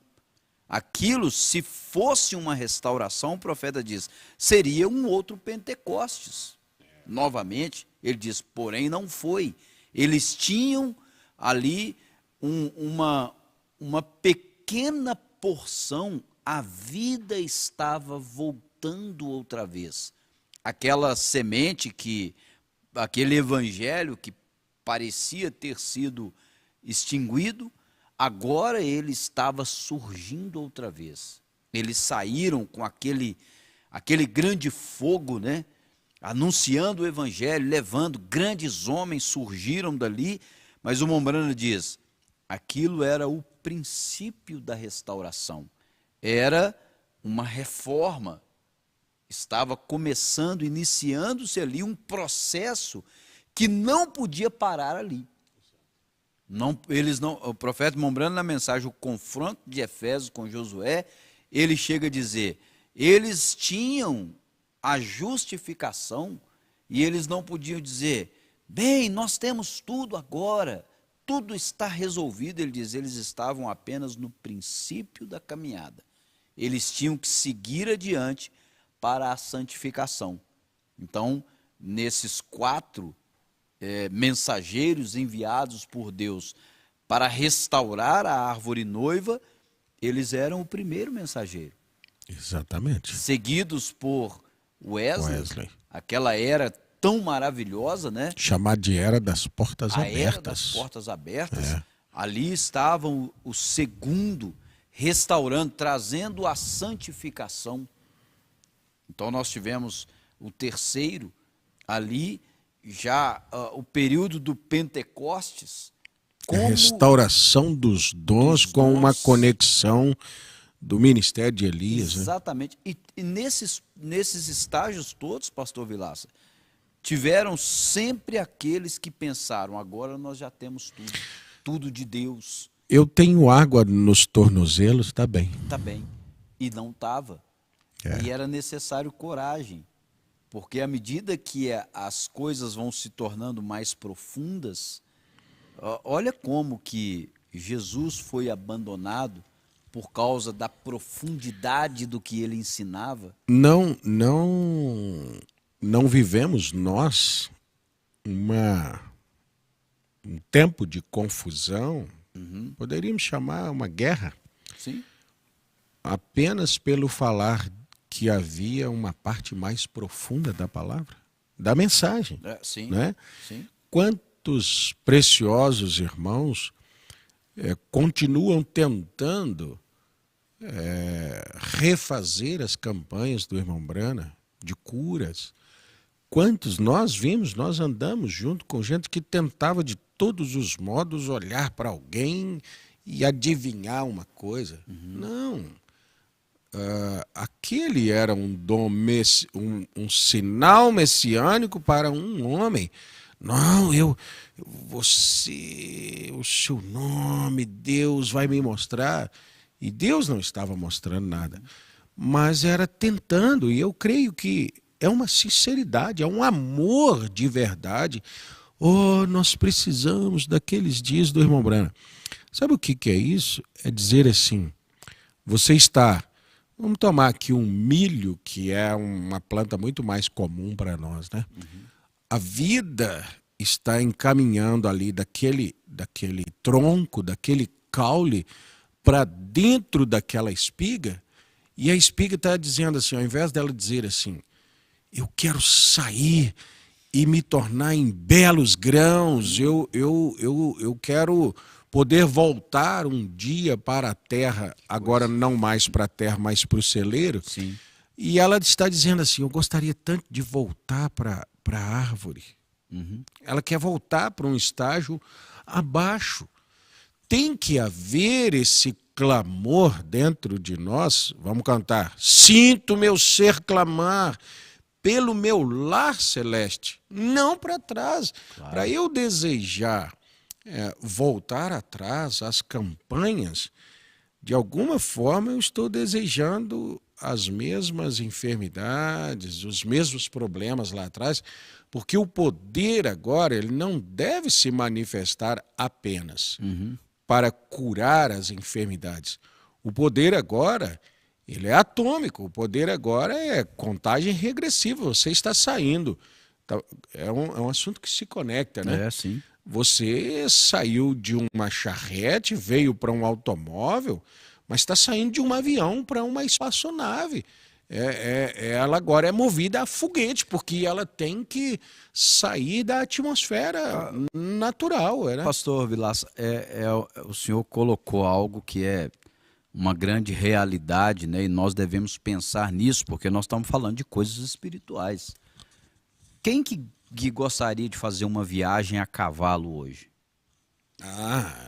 Aquilo, se fosse uma restauração, o profeta diz, seria um outro Pentecostes. Novamente, ele diz, porém não foi. Eles tinham ali uma pequena porção, a vida estava voltando outra vez. Aquela semente aquele evangelho que parecia ter sido extinguido, agora ele estava surgindo outra vez. Eles saíram com aquele grande fogo, né? Anunciando o evangelho, levando, grandes homens surgiram dali, mas o Mombrana diz, aquilo era o princípio da restauração, era uma reforma, estava começando, iniciando-se ali um processo que não podia parar ali. O profeta Mombrana, na mensagem, o confronto de Efésios com Josué, ele chega a dizer, eles tinham a justificação e eles não podiam dizer, bem, nós temos tudo agora, tudo está resolvido. Ele diz, eles estavam apenas no princípio da caminhada. Eles tinham que seguir adiante para a santificação. Então, nesses 4 mensageiros enviados por Deus para restaurar a árvore noiva, eles eram o primeiro mensageiro. Exatamente. Seguidos por Wesley, aquela era tão maravilhosa, né? Chamada de Era das Portas Abertas. A Era das Portas Abertas. Ali estavam o segundo, restaurando, trazendo a santificação. Então nós tivemos o terceiro ali, já o período do Pentecostes. A restauração dos dons com uma conexão do ministério de Elias. Exatamente. Né? E nesses estágios todos, pastor Vilaça, tiveram sempre aqueles que pensaram, agora nós já temos tudo de Deus. Eu tenho água nos tornozelos, está bem. Está bem. E não estava. E era necessário coragem. Porque à medida que as coisas vão se tornando mais profundas, olha como que Jesus foi abandonado por causa da profundidade do que ele ensinava. Não vivemos nós um tempo de confusão, poderíamos chamar uma guerra. Sim. Apenas pelo falar que havia uma parte mais profunda da palavra, da mensagem. Sim, né? Sim. Quantos preciosos irmãos continuam tentando refazer as campanhas do irmão Brana de curas. Quantos nós vimos, nós andamos junto com gente que tentava de todos os modos olhar para alguém e adivinhar uma coisa. Não. Aquele era um dom, um sinal messiânico para um homem. Não, você, o seu nome, Deus vai me mostrar. E Deus não estava mostrando nada, mas era tentando, e eu creio que é uma sinceridade, é um amor de verdade. Oh, nós precisamos daqueles dias do irmão Brana. Sabe o que é isso? É dizer assim, você está, vamos tomar aqui um milho, que é uma planta muito mais comum para nós, né? A vida está encaminhando ali daquele tronco, daquele caule, para dentro daquela espiga, e a espiga está dizendo assim, ao invés dela dizer assim, eu quero sair e me tornar em belos grãos, eu quero poder voltar um dia para a terra, agora não mais para a terra, mas para o celeiro. Sim. E ela está dizendo assim, eu gostaria tanto de voltar para a árvore. Ela quer voltar para um estágio abaixo. Tem que haver esse clamor dentro de nós. Vamos cantar. Sinto meu ser clamar pelo meu lar celeste, não para trás. Claro. Para eu desejar voltar atrás às campanhas, de alguma forma eu estou desejando as mesmas enfermidades, os mesmos problemas lá atrás, porque o poder agora ele não deve se manifestar apenas para curar as enfermidades. O poder agora, ele é atômico. O poder agora é contagem regressiva. Você está saindo. É um assunto que se conecta, né? É, sim. Você saiu de uma charrete, veio para um automóvel, mas está saindo de um avião para uma espaçonave. Ela agora é movida a foguete, porque ela tem que sair da atmosfera natural. Né? Pastor Vilaça, o senhor colocou algo que é uma grande realidade, né? E nós devemos pensar nisso, porque nós estamos falando de coisas espirituais. Quem que gostaria de fazer uma viagem a cavalo hoje?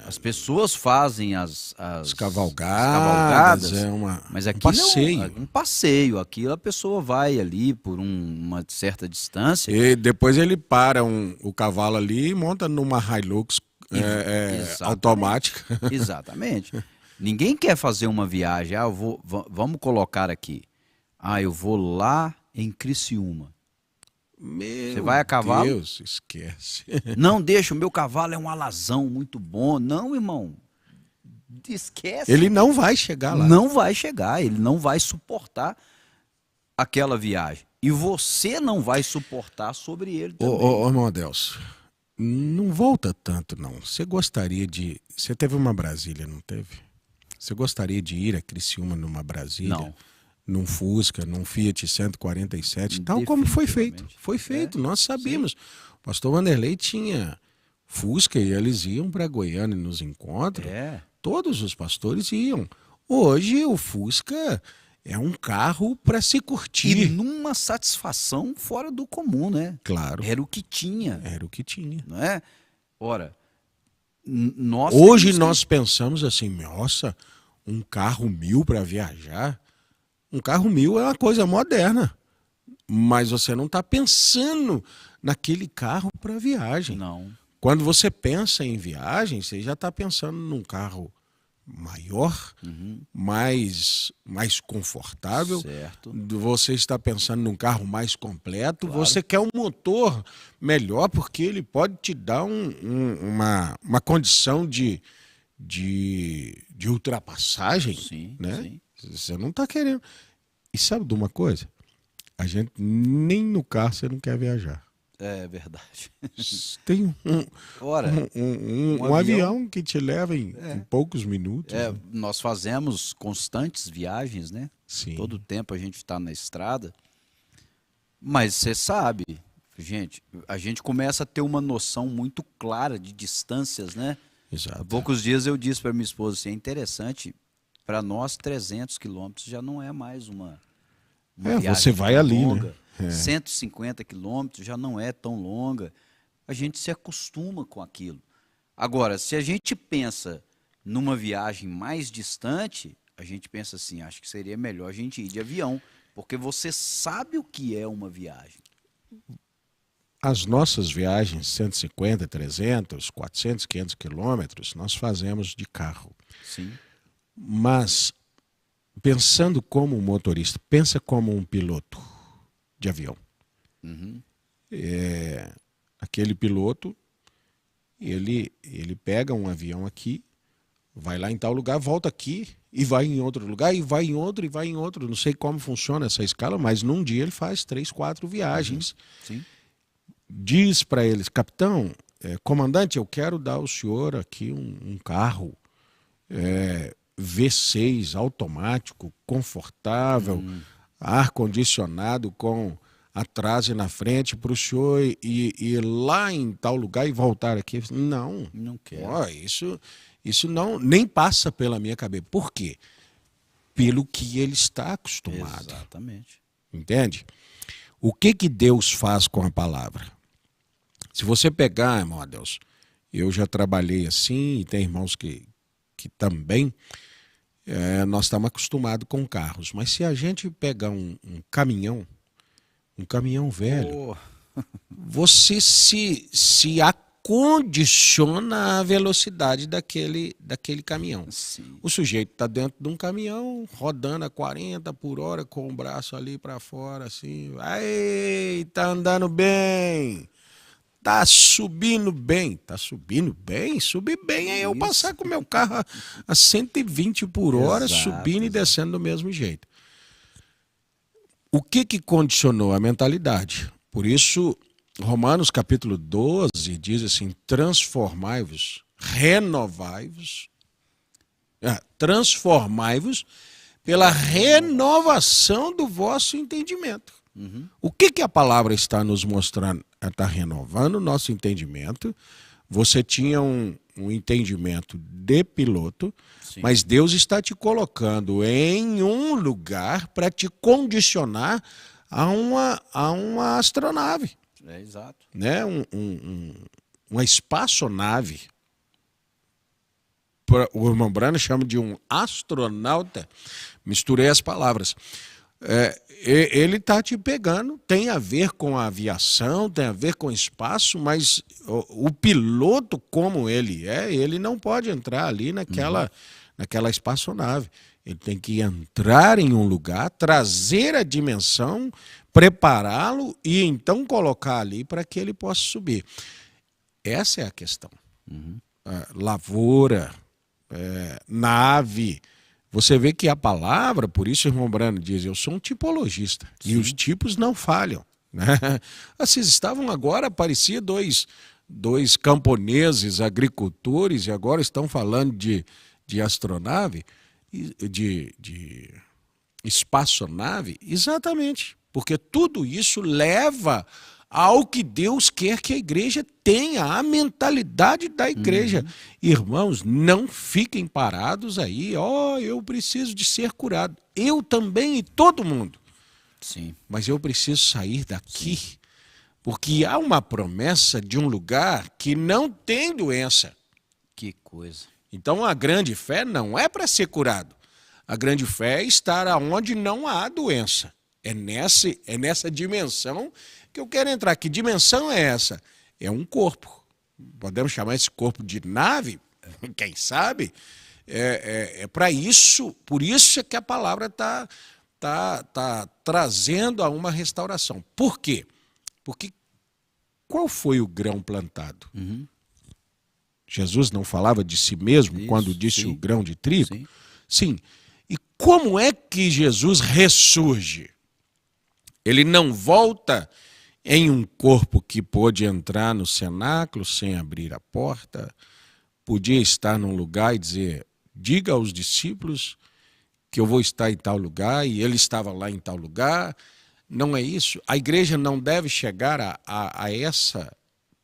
As pessoas fazem as cavalgadas, mas um aquilo passeio. É um passeio. Aquilo a pessoa vai ali por uma certa distância. E depois ele para o cavalo ali e monta numa Hilux automática. Exatamente. Ninguém quer fazer uma viagem. Vamos colocar aqui. Eu vou lá em Criciúma. Você vai a cavalo? Deus, esquece. Não deixa, o meu cavalo é um alazão muito bom. Não, irmão. Esquece. Ele não vai chegar lá. Não vai chegar, ele não vai suportar aquela viagem. E você não vai suportar sobre ele também. Ô, irmão Adelso, não volta tanto, não. Você gostaria de... Você teve uma Brasília, não teve? Você gostaria de ir a Criciúma numa Brasília? Não. Num Fusca, num Fiat 147, tal como foi feito. Foi feito, nós sabíamos. Sim. O pastor Vanderlei tinha Fusca e eles iam para Goiânia nos encontros. Todos os pastores iam. Hoje o Fusca é um carro para se curtir. E numa satisfação fora do comum, né? Claro. Era o que tinha. Era o que tinha. Não é? Ora, hoje nós pensamos assim, nossa, um carro 1000 para viajar. Um carro 1000 é uma coisa moderna, mas você não está pensando naquele carro para viagem. Não. Quando você pensa em viagem, você já está pensando num carro maior, mais confortável. Certo. Você está pensando num carro mais completo. Claro. Você quer um motor melhor, porque ele pode te dar uma condição de ultrapassagem. Sim, né? sim. Você não está querendo. E sabe de uma coisa? A gente nem no carro você não quer viajar. É verdade. Tem um avião que te leva em poucos minutos. Né? Nós fazemos constantes viagens, né? Sim. Todo tempo a gente está na estrada. Mas você sabe, gente, a gente começa a ter uma noção muito clara de distâncias, né? Exato. Há poucos dias eu disse para minha esposa assim, é interessante. Para nós, 300 quilômetros já não é mais uma viagem você vai ali, longa. né? 150 quilômetros já não é tão longa. A gente se acostuma com aquilo. Agora, se a gente pensa numa viagem mais distante, a gente pensa assim, acho que seria melhor a gente ir de avião, porque você sabe o que é uma viagem. As nossas viagens, 150, 300, 400, 500 quilômetros, nós fazemos de carro. Sim. Mas, pensando como um motorista, pensa como um piloto de avião. Aquele piloto, ele pega um avião aqui, vai lá em tal lugar, volta aqui, e vai em outro lugar, e vai em outro, e vai em outro. Não sei como funciona essa escala, mas num dia ele faz 3, 4 viagens. Sim. Diz para eles, capitão, comandante, eu quero dar ao senhor aqui um carro V6 automático, confortável, ar-condicionado com atrás e na frente para o senhor ir lá em tal lugar e voltar aqui. Não quero. Isso não, nem passa pela minha cabeça. Por quê? Pelo que ele está acostumado. Exatamente. Entende? O que Deus faz com a palavra? Se você pegar, irmão Adelso, eu já trabalhei assim e tem irmãos que também, nós estamos acostumados com carros. Mas se a gente pegar um caminhão velho, você se acondiciona à velocidade daquele caminhão. Sim. O sujeito está dentro de um caminhão, rodando a 40 por hora, com o braço ali para fora, assim. Aí, tá andando bem. tá subindo bem. Tá subindo bem? Subir bem é eu passar com o meu carro a 120 por hora, Exato, subindo e descendo do mesmo jeito. O que condicionou a mentalidade? Por isso, Romanos capítulo 12 diz assim, transformai-vos, renovai-vos, transformai-vos pela renovação do vosso entendimento. O que a palavra está nos mostrando? Ela está renovando o nosso entendimento. Você tinha um entendimento de piloto, Sim. mas Deus está te colocando em um lugar para te condicionar a uma astronave, É exato. né? Uma espaçonave. O irmão Brano chama de um astronauta. Misturei as palavras. Ele está te pegando, tem a ver com a aviação, tem a ver com o espaço, mas o piloto, como ele não pode entrar ali naquela espaçonave. Ele tem que entrar em um lugar, trazer a dimensão, prepará-lo e então colocar ali para que ele possa subir. Essa é a questão. Lavoura, nave. Você vê que a palavra, por isso o irmão Brano diz, eu sou um tipologista. Sim. E os tipos não falham. Né? Vocês estavam agora, parecia dois camponeses, agricultores, e agora estão falando de astronave, de espaçonave. Exatamente, porque tudo isso leva ao que Deus quer que a igreja tenha, a mentalidade da igreja. Irmãos, não fiquem parados aí, eu preciso de ser curado. Eu também e todo mundo. Sim. Mas eu preciso sair daqui, porque há uma promessa de um lugar que não tem doença. Que coisa. Então a grande fé não é para ser curado. A grande fé é estar onde não há doença. É nessa dimensão que eu quero entrar. Que dimensão é essa? É um corpo. Podemos chamar esse corpo de nave, quem sabe? É para isso, por isso é que a palavra está trazendo a uma restauração. Por quê? Porque qual foi o grão plantado? Jesus não falava de si mesmo quando disse sim. o grão de trigo? Sim. Sim. E como é que Jesus ressurge? Ele não volta em um corpo que pôde entrar no cenáculo sem abrir a porta, podia estar num lugar e dizer, diga aos discípulos que eu vou estar em tal lugar, e ele estava lá em tal lugar. Não é isso. A igreja não deve chegar a essa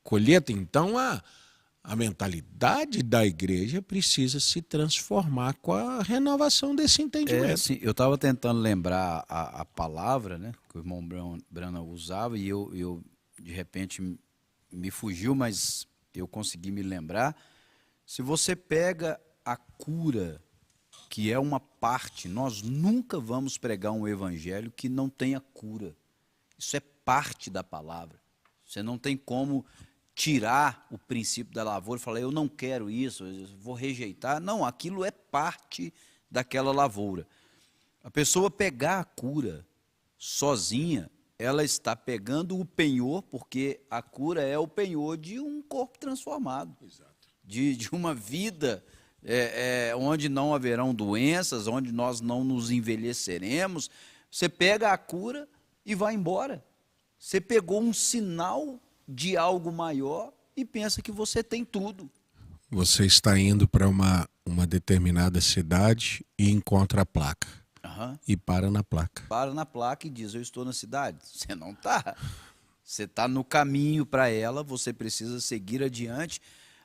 colheita. Então, a mentalidade da igreja precisa se transformar com a renovação desse entendimento. Assim, eu estava tentando lembrar a palavra, né, que o irmão Brana usava, e eu de repente me fugiu, mas eu consegui me lembrar. Se você pega a cura, que é uma parte, nós nunca vamos pregar um evangelho que não tenha cura. Isso é parte da palavra. Você não tem como tirar o princípio da lavoura e falar, eu não quero isso, eu vou rejeitar. Não, aquilo é parte daquela lavoura. A pessoa pegar a cura sozinha, ela está pegando o penhor, porque a cura é o penhor de um corpo transformado. Exato. De uma vida onde não haverão doenças, onde nós não nos envelheceremos. Você pega a cura e vai embora. Você pegou um sinal de algo maior e pensa que você tem tudo. Você está indo para uma determinada cidade e encontra a placa. E para na placa. Para na placa e diz, eu estou na cidade. Você não está. Você está no caminho para ela, você precisa seguir adiante.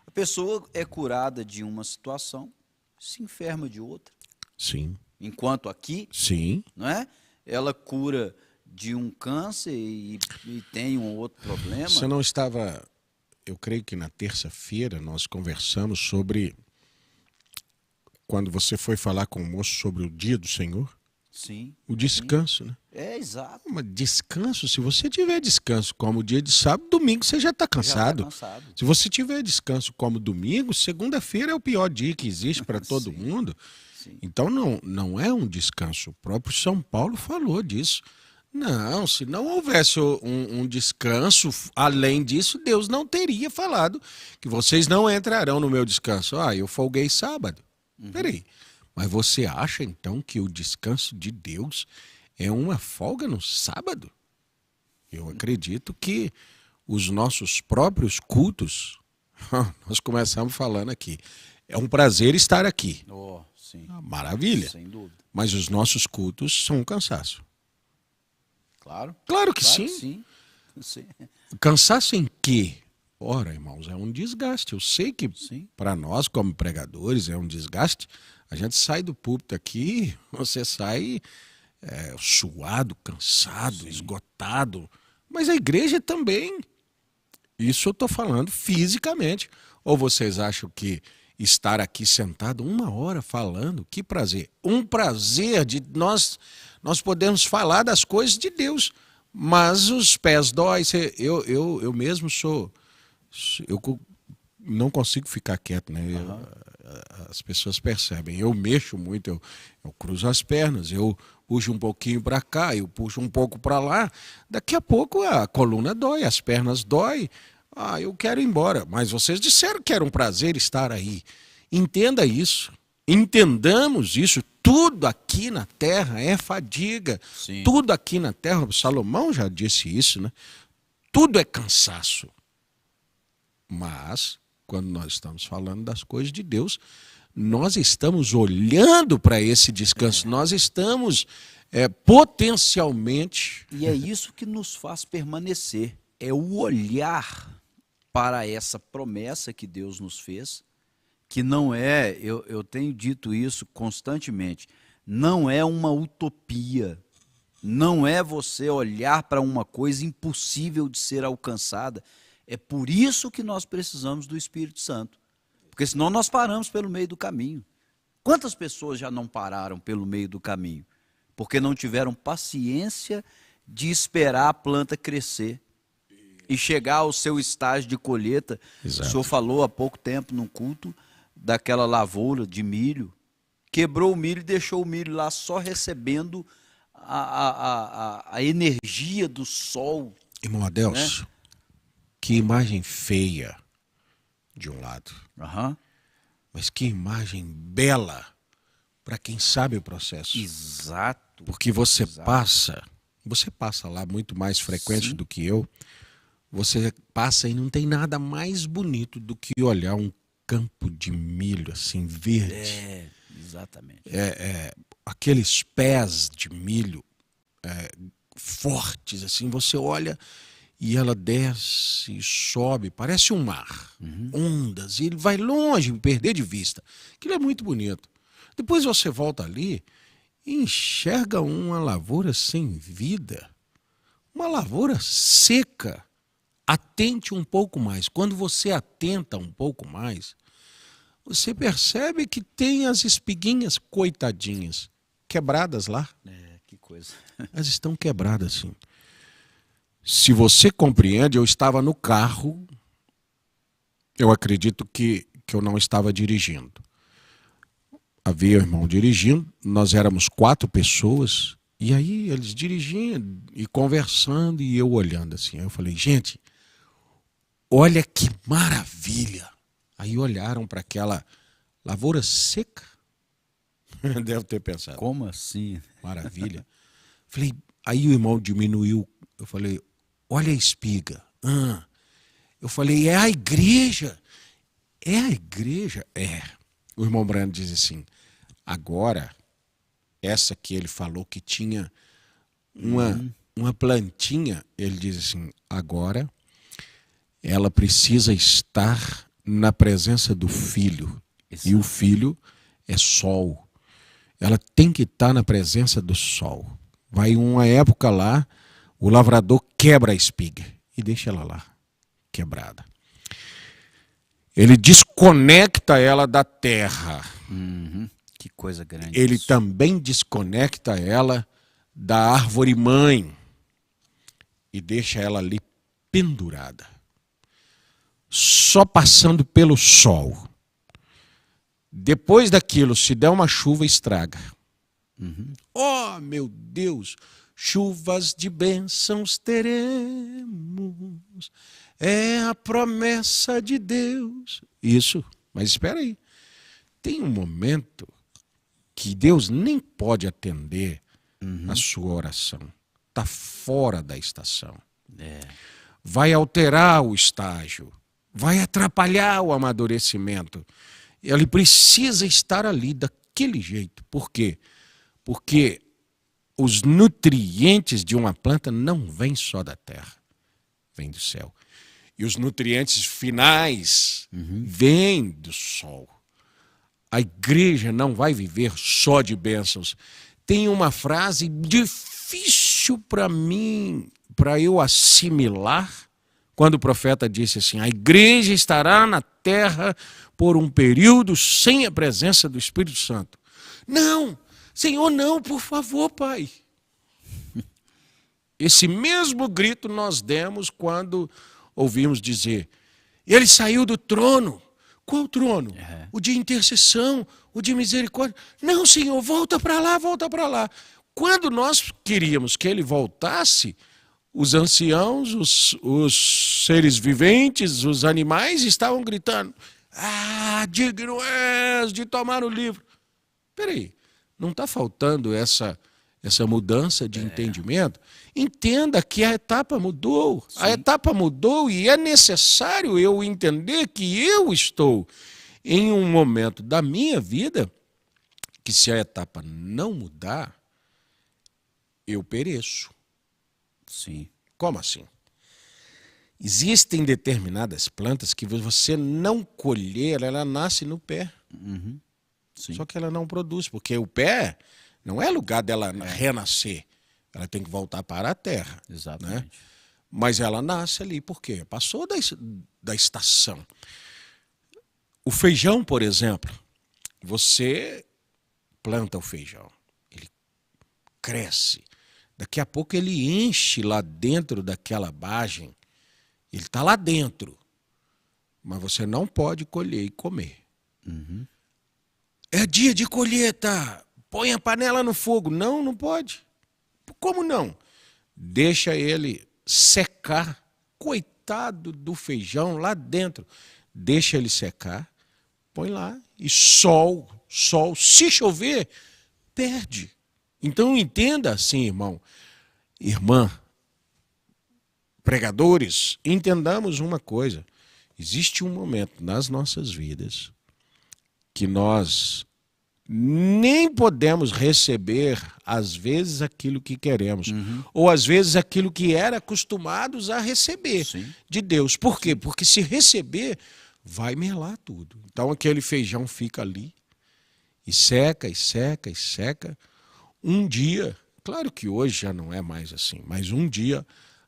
A pessoa é curada de uma situação, se enferma de outra. Sim. Enquanto aqui, sim, não é? Ela cura de um câncer e tem um outro problema. Você não estava... Eu creio que na terça-feira nós conversamos sobre... Quando você foi falar com o moço sobre o dia do Senhor. Sim. O descanso, sim. Né? É, exato. Mas descanso, se você tiver descanso como dia de sábado, domingo você já está cansado. Já tá cansado. Se você tiver descanso como domingo, segunda-feira é o pior dia que existe para todo mundo. Sim. Então não é um descanso. O próprio São Paulo falou disso. Não, se não houvesse um descanso, além disso, Deus não teria falado que vocês não entrarão no meu descanso. Ah, eu folguei sábado. Peraí, mas você acha então que o descanso de Deus é uma folga no sábado? Eu acredito que os nossos próprios cultos, nós começamos falando aqui, é um prazer estar aqui. Oh, sim. Maravilha. Sem dúvida. Mas os nossos cultos são um cansaço. Claro. Claro que Claro sim. que sim. Sim. Cansaço em quê? Ora, irmãos, é um desgaste. Eu sei que Sim. para nós, como pregadores, é um desgaste. A gente sai do púlpito aqui, você sai suado, cansado, esgotado. Mas a igreja também. Isso eu estou falando fisicamente. Ou vocês acham que estar aqui sentado 1 hora falando, que prazer. Um prazer de nós podemos falar das coisas de Deus, mas os pés dói. Eu mesmo eu não consigo ficar quieto, né? As pessoas percebem, eu mexo muito, eu cruzo as pernas, eu puxo um pouquinho para cá, eu puxo um pouco para lá, daqui a pouco a coluna dói, as pernas dói. Ah, eu quero ir embora. Mas vocês disseram que era um prazer estar aí. Entenda isso. Entendamos isso. Tudo aqui na terra é fadiga. Sim. Tudo aqui na terra, Salomão já disse isso, né? Tudo é cansaço. Mas, quando nós estamos falando das coisas de Deus, nós estamos olhando para esse descanso. Nós estamos potencialmente... E é isso que nos faz permanecer. É o olhar para essa promessa que Deus nos fez, que não é, eu tenho dito isso constantemente, não é uma utopia, não é você olhar para uma coisa impossível de ser alcançada. É por isso que nós precisamos do Espírito Santo, porque senão nós paramos pelo meio do caminho. Quantas pessoas já não pararam pelo meio do caminho? Porque não tiveram paciência de esperar a planta crescer e chegar ao seu estágio de colheita. Exato. O senhor falou há pouco tempo num culto daquela lavoura de milho, quebrou o milho e deixou o milho lá só recebendo a energia do sol. Irmão Adelso, né? Que imagem feia de um lado, mas que imagem bela para quem sabe o processo. Exato. Porque você passa lá muito mais frequente do que eu. Você passa e não tem nada mais bonito do que olhar um campo de milho assim, verde. Exatamente. Aqueles pés de milho fortes, assim, você olha e ela desce e sobe, parece um mar, ondas, e ele vai longe, perder de vista. Aquilo é muito bonito. Depois você volta ali e enxerga uma lavoura sem vida, uma lavoura seca. Atente um pouco mais. Quando você atenta um pouco mais, você percebe que tem as espiguinhas, coitadinhas, quebradas lá. Que coisa. Elas estão quebradas, sim. Se você compreende, eu estava no carro, eu acredito que eu não estava dirigindo. Havia o irmão dirigindo, nós éramos 4 pessoas, e aí eles dirigiam e conversando, e eu olhando assim. Aí eu falei, gente, olha que maravilha. Aí olharam para aquela lavoura seca. Deve ter pensado. Como assim? Maravilha. Falei, aí o irmão diminuiu. Eu falei, olha a espiga. Eu falei, é a igreja. É a igreja? É. O irmão Brando diz assim, agora, essa que ele falou que tinha uma plantinha, ele diz assim, agora ela precisa estar na presença do Filho. Exato. E o Filho é sol. Ela tem que estar na presença do sol. Vai uma época lá, o lavrador quebra a espiga e deixa ela lá, quebrada. Ele desconecta ela da terra. Que coisa grande. Ele também desconecta ela da árvore mãe e deixa ela ali pendurada, só passando pelo sol. Depois daquilo, se der uma chuva, estraga. Oh, meu Deus, chuvas de bênçãos teremos. É a promessa de Deus. Isso, mas espera aí. Tem um momento que Deus nem pode atender a sua oração. Está fora da estação. Vai alterar o estágio. Vai atrapalhar o amadurecimento. Ele precisa estar ali daquele jeito. Por quê? Porque os nutrientes de uma planta não vêm só da terra, vêm do céu. E os nutrientes finais vêm do sol. A igreja não vai viver só de bênçãos. Tem uma frase difícil para mim, para eu assimilar, quando o profeta disse assim: a igreja estará na terra por um período sem a presença do Espírito Santo. Não, Senhor, não, por favor, Pai. Esse mesmo grito nós demos quando ouvimos dizer: ele saiu do trono. Qual trono? O de intercessão, o de misericórdia. Não, Senhor, volta para lá, volta para lá. Quando nós queríamos que ele voltasse, os anciãos, os seres viventes, os animais estavam gritando: ah, digno és de tomar o livro. Peraí, não está faltando essa mudança de entendimento? Entenda que a etapa mudou. Sim. A etapa mudou e é necessário eu entender que eu estou em um momento da minha vida que, se a etapa não mudar, eu pereço. Sim. Como assim? Existem determinadas plantas que você não colher, ela nasce no pé. Sim. Só que ela não produz, porque o pé não é lugar dela renascer. Ela tem que voltar para a terra. Exatamente. Né? Mas ela nasce ali. Por quê? Passou da estação. O feijão, por exemplo, você planta o feijão, ele cresce. Daqui a pouco ele enche lá dentro daquela bagem. Ele está lá dentro. Mas você não pode colher e comer. É dia de colheita. Põe a panela no fogo. Não, não pode. Como não? Deixa ele secar. Coitado do feijão lá dentro. Deixa ele secar. Põe lá. E sol. Se chover, perde. Então entenda assim, irmão. Irmã. Pregadores, entendamos uma coisa. Existe um momento nas nossas vidas que nós nem podemos receber, às vezes, aquilo que queremos. Ou, às vezes, aquilo que era acostumados a receber de Deus. Por quê? Porque se receber, vai melar tudo. Então, aquele feijão fica ali e seca, e seca, e seca. Um dia, claro que hoje já não é mais assim, mas um dia,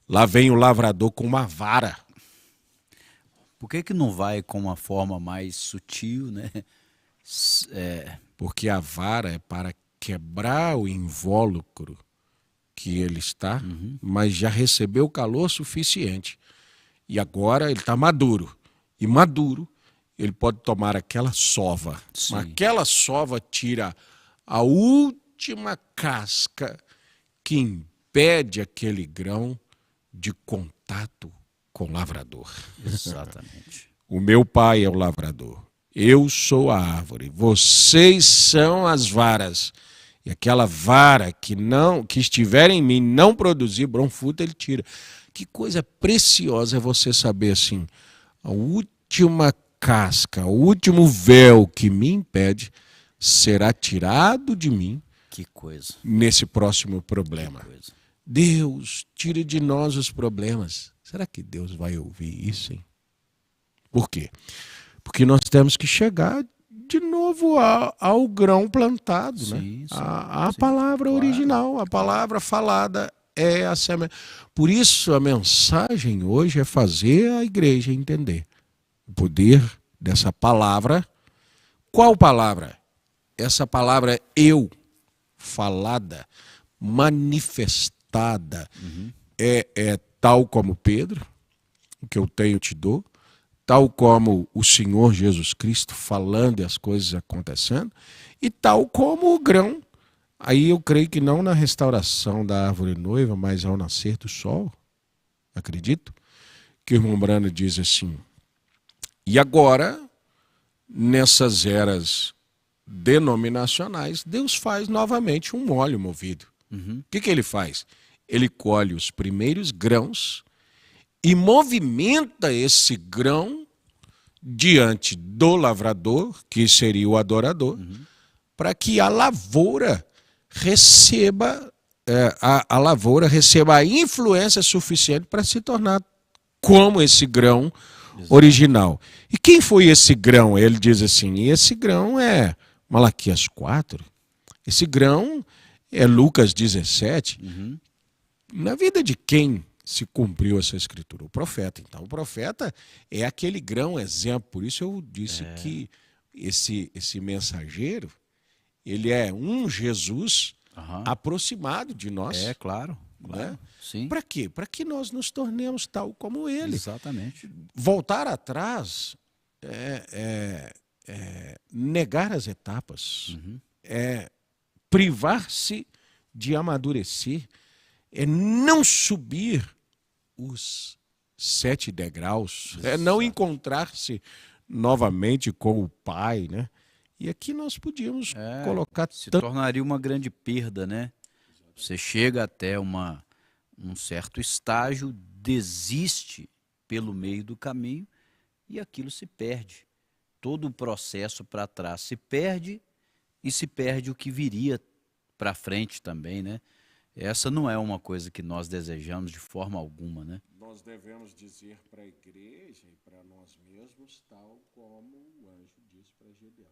lá vem o lavrador com uma vara. Por que não vai com uma forma mais sutil, né? Porque a vara é para quebrar o invólucro que ele está, mas já recebeu calor suficiente. E agora ele está maduro. E maduro, ele pode tomar aquela sova. Mas aquela sova tira a última casca que impede aquele grão de contato com o lavrador. Exatamente. O meu pai é o lavrador. Eu sou a árvore, vocês são as varas. E aquela vara que estiver em mim não produzir bom fruto, ele tira. Que coisa preciosa é você saber assim, a última casca, o último véu que me impede será tirado de mim. Que coisa. Nesse próximo problema. Que coisa. Deus, tire de nós os problemas. Será que Deus vai ouvir isso, hein? Por quê? Porque nós temos que chegar de novo ao grão plantado, né? A palavra original, a palavra falada é a semente. Por isso a mensagem hoje é fazer a igreja entender o poder dessa palavra. Qual palavra? Essa palavra eu, falada, manifestada, é tal como Pedro, o que eu tenho te dou, tal como o Senhor Jesus Cristo falando e as coisas acontecendo, e tal como o grão Aí eu creio que não na restauração da árvore noiva, mas ao nascer do sol, acredito, que o irmão Brando diz assim, e agora, nessas eras denominacionais, Deus faz novamente um óleo movido. O que ele faz? Ele colhe os primeiros grãos e movimenta esse grão diante do lavrador, que seria o adorador, para que a lavoura receba a lavoura receba a influência suficiente para se tornar como esse grão original. E quem foi esse grão? Ele diz assim, esse grão é Malaquias 4, esse grão é Lucas 17. Na vida de quem se cumpriu essa escritura? O profeta. Então, o profeta é aquele grão exemplo. Por isso eu disse que esse mensageiro, ele é um Jesus aproximado de nós. É, claro. Né? Sim. Para quê? Para que nós nos tornemos tal como ele. Exatamente. Voltar atrás negar as etapas, privar-se de amadurecer, é não subir os 7 degraus, é não encontrar-se novamente com o Pai, né? E aqui nós podíamos colocar... Se tornaria uma grande perda, né? Você chega até um certo estágio, desiste pelo meio do caminho e aquilo se perde. Todo o processo para trás se perde e se perde o que viria para frente também, né? Essa não é uma coisa que nós desejamos de forma alguma, né? Nós devemos dizer para a igreja e para nós mesmos, tal como o anjo disse para Gedeão.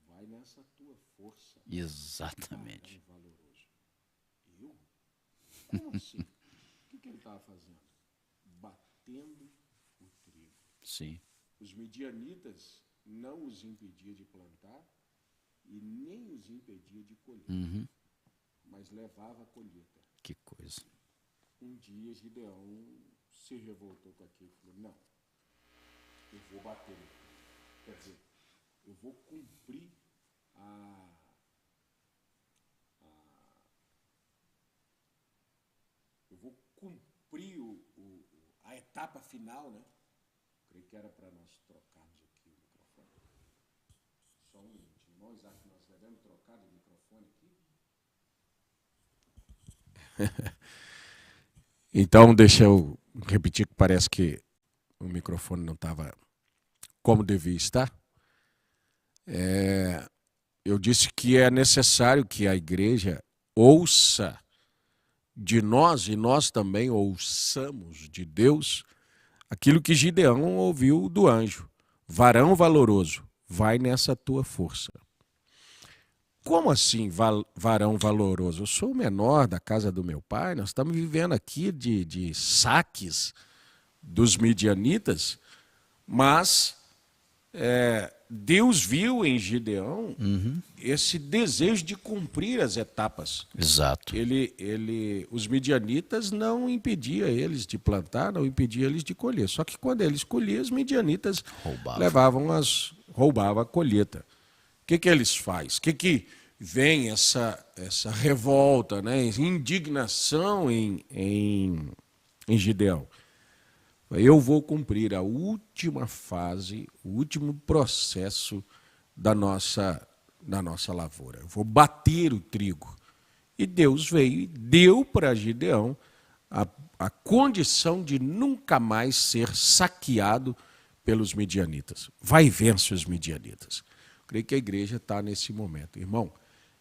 Vai nessa tua força. Exatamente. Valoroso. Eu? Como assim? O que ele estava fazendo? Batendo o trigo. Sim. Os midianitas não os impedia de plantar e nem os impedia de colher, mas levava a colheita. Que coisa. Um dia Gideão se revoltou com aquilo e falou, não, eu vou bater. Quer dizer, eu vou cumprir a etapa final, né? Creio que era para nós trocarmos aqui o microfone. Só um minutinho. Irmão Isaac, nós devemos trocar o microfone aqui? Então, deixa eu repetir que parece que o microfone não estava como devia estar. Eu disse que é necessário que a igreja ouça de nós e nós também ouçamos de Deus aquilo que Gideão ouviu do anjo. Varão valoroso, vai nessa tua força. Como assim, varão valoroso? Eu sou o menor da casa do meu pai, nós estamos vivendo aqui de saques dos midianitas, mas Deus viu em Gideão esse desejo de cumprir as etapas. Exato. Os midianitas não impediam eles de plantar, não impediam eles de colher. Só que quando eles colhiam, os midianitas roubavam a colheita. O que eles fazem? O que vem essa revolta, né? Indignação em Gideão? Eu vou cumprir a última fase, o último processo da nossa lavoura. Eu vou bater o trigo. E Deus veio e deu para Gideão a condição de nunca mais ser saqueado pelos midianitas. Vai e vence os midianitas. Creio que a igreja está nesse momento. Irmão,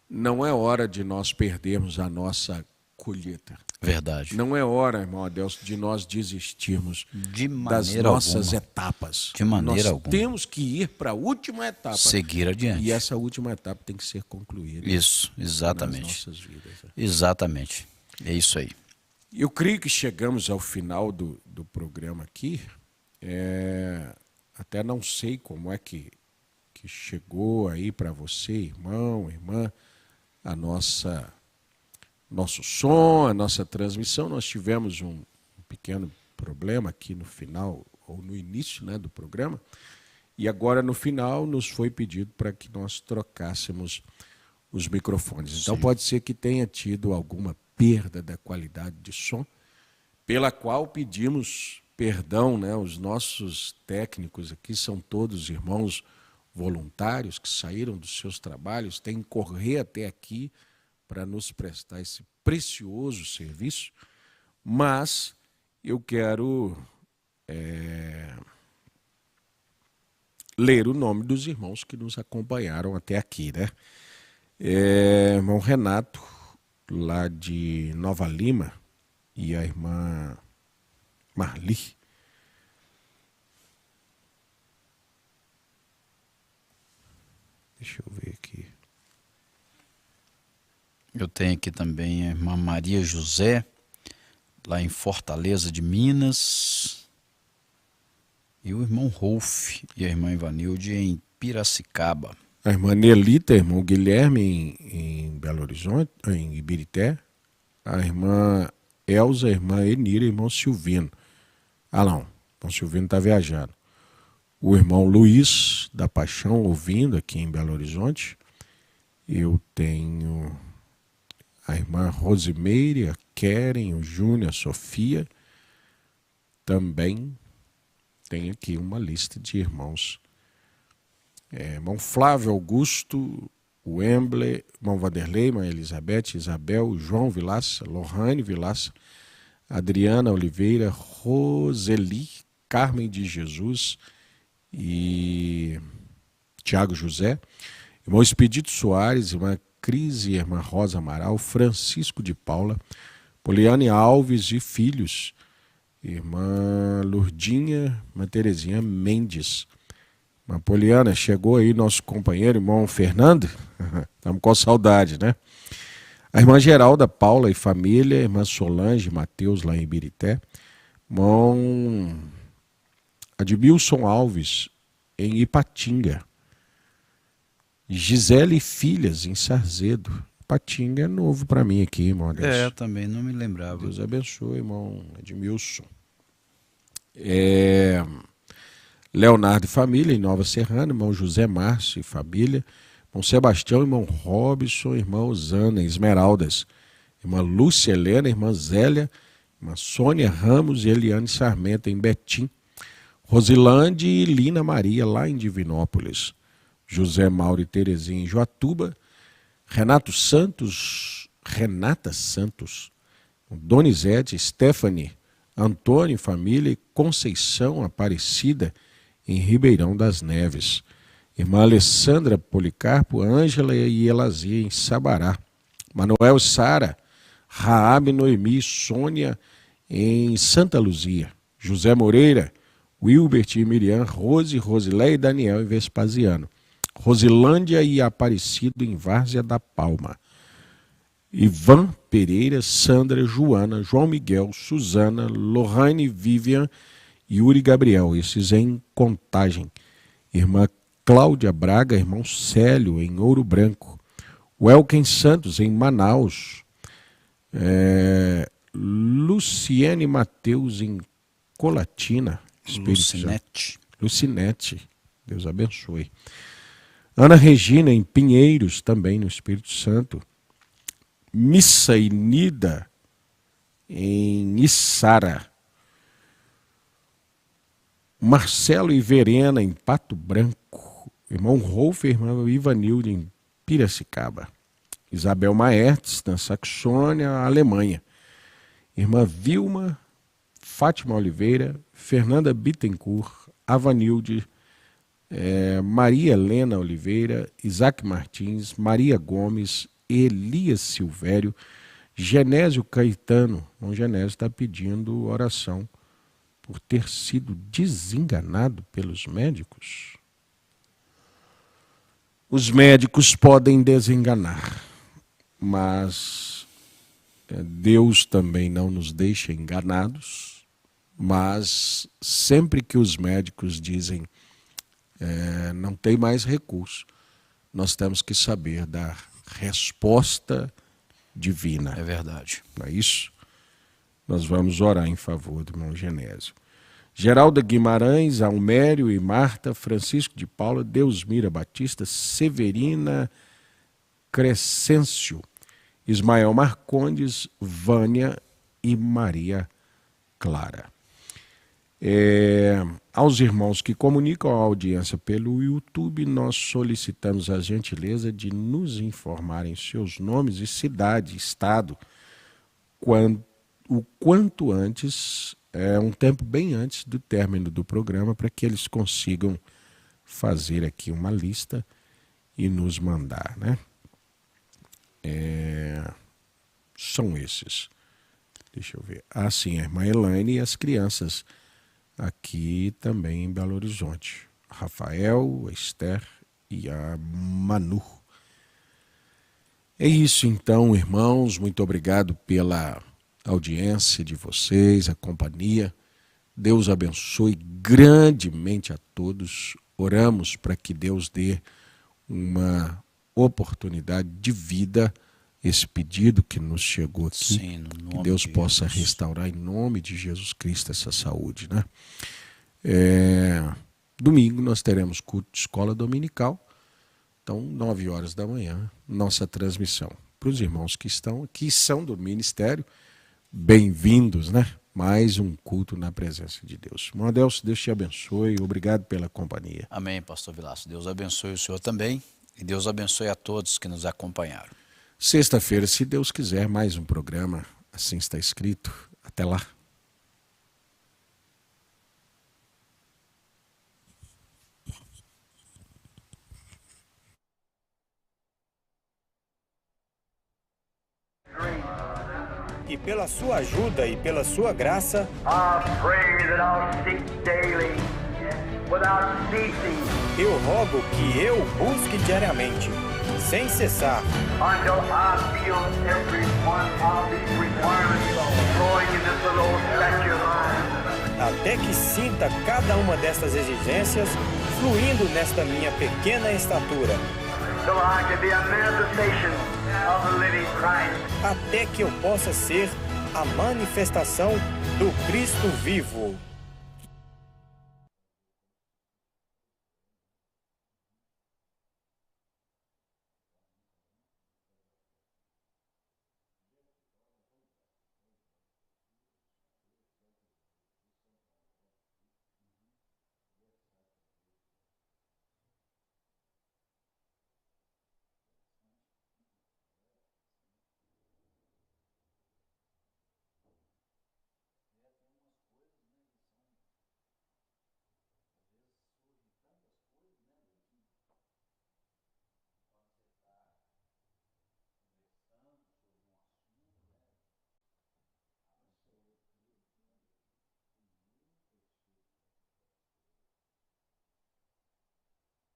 não é hora de nós perdermos a nossa colheita. Verdade. Não é hora, irmão Adelso, de nós desistirmos das maneira nossas alguma. etapas. De maneira nós alguma. Temos que ir para a última etapa. Seguir adiante. E essa última etapa tem que ser concluída. Isso, exatamente. Nas nossas vidas. Exatamente. É isso aí. Eu creio que chegamos ao final do programa aqui. Até não sei como é que chegou aí para você, irmão, irmã, nosso som, a nossa transmissão. Nós tivemos um pequeno problema aqui no final, ou no início, né, do programa, e agora no final nos foi pedido para que nós trocássemos os microfones. Então Sim. pode ser que tenha tido alguma perda da qualidade de som, pela qual pedimos perdão, né? Os nossos técnicos aqui são todos irmãos voluntários que saíram dos seus trabalhos, têm que correr até aqui para nos prestar esse precioso serviço, mas eu quero ler o nome dos irmãos que nos acompanharam até aqui, né? Irmão Renato, lá de Nova Lima, e a irmã Marli. Deixa eu ver aqui. Eu tenho aqui também a irmã Maria José, lá em Fortaleza de Minas. E o irmão Rolf e a irmã Ivanilde em Piracicaba. A irmã Nelita, irmão Guilherme em Belo Horizonte, em Ibirité. A irmã Elza, a irmã Enira, irmão Silvino. Ah, não. Irmão Silvino está viajando. O irmão Luiz da Paixão, ouvindo aqui em Belo Horizonte. Eu tenho a irmã Rosimeire, a Keren, o Júnior, a Sofia. Também tem aqui uma lista de irmãos. Irmão Flávio Augusto, o Emble, irmão Vanderlei, irmã Elizabeth, Isabel, João Vilaça, Lohane Vilaça, Adriana Oliveira, Roseli, Carmen de Jesus e Tiago José, irmão Expedito Soares, irmã Cris e irmã Rosa Amaral, Francisco de Paula, Poliane Alves e filhos, irmã Lourdinha, irmã Terezinha Mendes. Irmã Poliana, chegou aí nosso companheiro, irmão Fernando, estamos com saudade, né? A irmã Geralda, Paula e família, irmã Solange, Mateus lá em Ibirité, irmão Admilson Alves em Ipatinga, Gisele e filhas em Sarzedo. Ipatinga é novo para mim aqui, irmão Adelson. Também não me lembrava. Deus abençoe, irmão Edmilson. Leonardo e família, em Nova Serrana, irmão José Márcio e família, irmão Sebastião, irmão Robson, irmão Zana, Esmeraldas, irmã Lúcia Helena, irmã Zélia, irmã Sônia Ramos e Eliane Sarmento, em Betim, Rosilande e Lina Maria, lá em Divinópolis, José Mauro e Terezinha, em Joatuba, Renata Santos, Donizete, Stephanie, Antônio e família, e Conceição Aparecida, em Ribeirão das Neves. Irmã Alessandra Policarpo, Ângela e Elazia, em Sabará. Manuel e Sara, Raabe, Noemi e Sônia, em Santa Luzia. José Moreira, Wilbert e Miriam, Rose, Rosilé e Daniel, em Vespasiano. Rosilândia e Aparecido, em Várzea da Palma. Ivan Pereira, Sandra, Joana, João Miguel, Suzana, Lohane, Vivian, Yuri Gabriel, esses em Contagem. Irmã Cláudia Braga, irmão Célio, em Ouro Branco. Welken Santos, em Manaus. Luciane Mateus, em Colatina. Lucinete, Deus abençoe. Ana Regina, em Pinheiros, também no Espírito Santo. Missa e Nida, em Içara. Marcelo e Verena, em Pato Branco. Irmão Rolf e irmã Ivanilde, em Piracicaba. Isabel Maertz, na Saxônia, Alemanha. Irmã Vilma, Fátima Oliveira, Fernanda Bittencourt, Avanilde, Maria Helena Oliveira, Isaac Martins, Maria Gomes, Elias Silvério, Genésio Caetano. O Genésio está pedindo oração por ter sido desenganado pelos médicos. Os médicos podem desenganar, mas Deus também não nos deixa enganados. Mas sempre que os médicos dizem não tem mais recurso, nós temos que saber dar resposta divina. É verdade. Não é isso? Nós vamos orar em favor do irmão Genésio. Geralda Guimarães, Almério e Marta, Francisco de Paula, Deusmira Batista, Severina Crescêncio, Ismael Marcondes, Vânia e Maria Clara. Aos irmãos que comunicam a audiência pelo YouTube, nós solicitamos a gentileza de nos informarem seus nomes e cidade, estado, o quanto antes, um tempo bem antes do término do programa, para que eles consigam fazer aqui uma lista e nos mandar, né? São esses. Deixa eu ver. Sim, a irmã Elaine e as crianças aqui também em Belo Horizonte. Rafael, a Esther e a Manu. É isso então, irmãos. Muito obrigado pela audiência de vocês, a companhia. Deus abençoe grandemente a todos. Oramos para que Deus dê uma oportunidade de vida, esse pedido que nos chegou aqui. Sim, no nome que Deus de possa Jesus. restaurar em nome de Jesus Cristo essa saúde, né? Domingo nós teremos culto de escola dominical. Então, 9 horas da manhã, nossa transmissão. Para os irmãos que estão aqui, são do ministério, bem-vindos, né? Mais um culto na presença de Deus. Irmão Adelso, Deus te abençoe. Obrigado pela companhia. Amém, pastor Vilaça. Deus abençoe o senhor também e Deus abençoe a todos que nos acompanharam. Sexta-feira, se Deus quiser, mais um programa. Assim está escrito. Até lá. E pela sua ajuda e pela sua graça, I pray that I'll seek daily, without ceasing, eu rogo que eu busque diariamente, sem cessar, until I feel every one of these requirements growing in this little old statue of mine. até que sinta cada uma destas exigências fluindo nesta minha pequena estatura, So I can be a manifestation of the living Christ. até que eu possa ser a manifestação do Cristo vivo.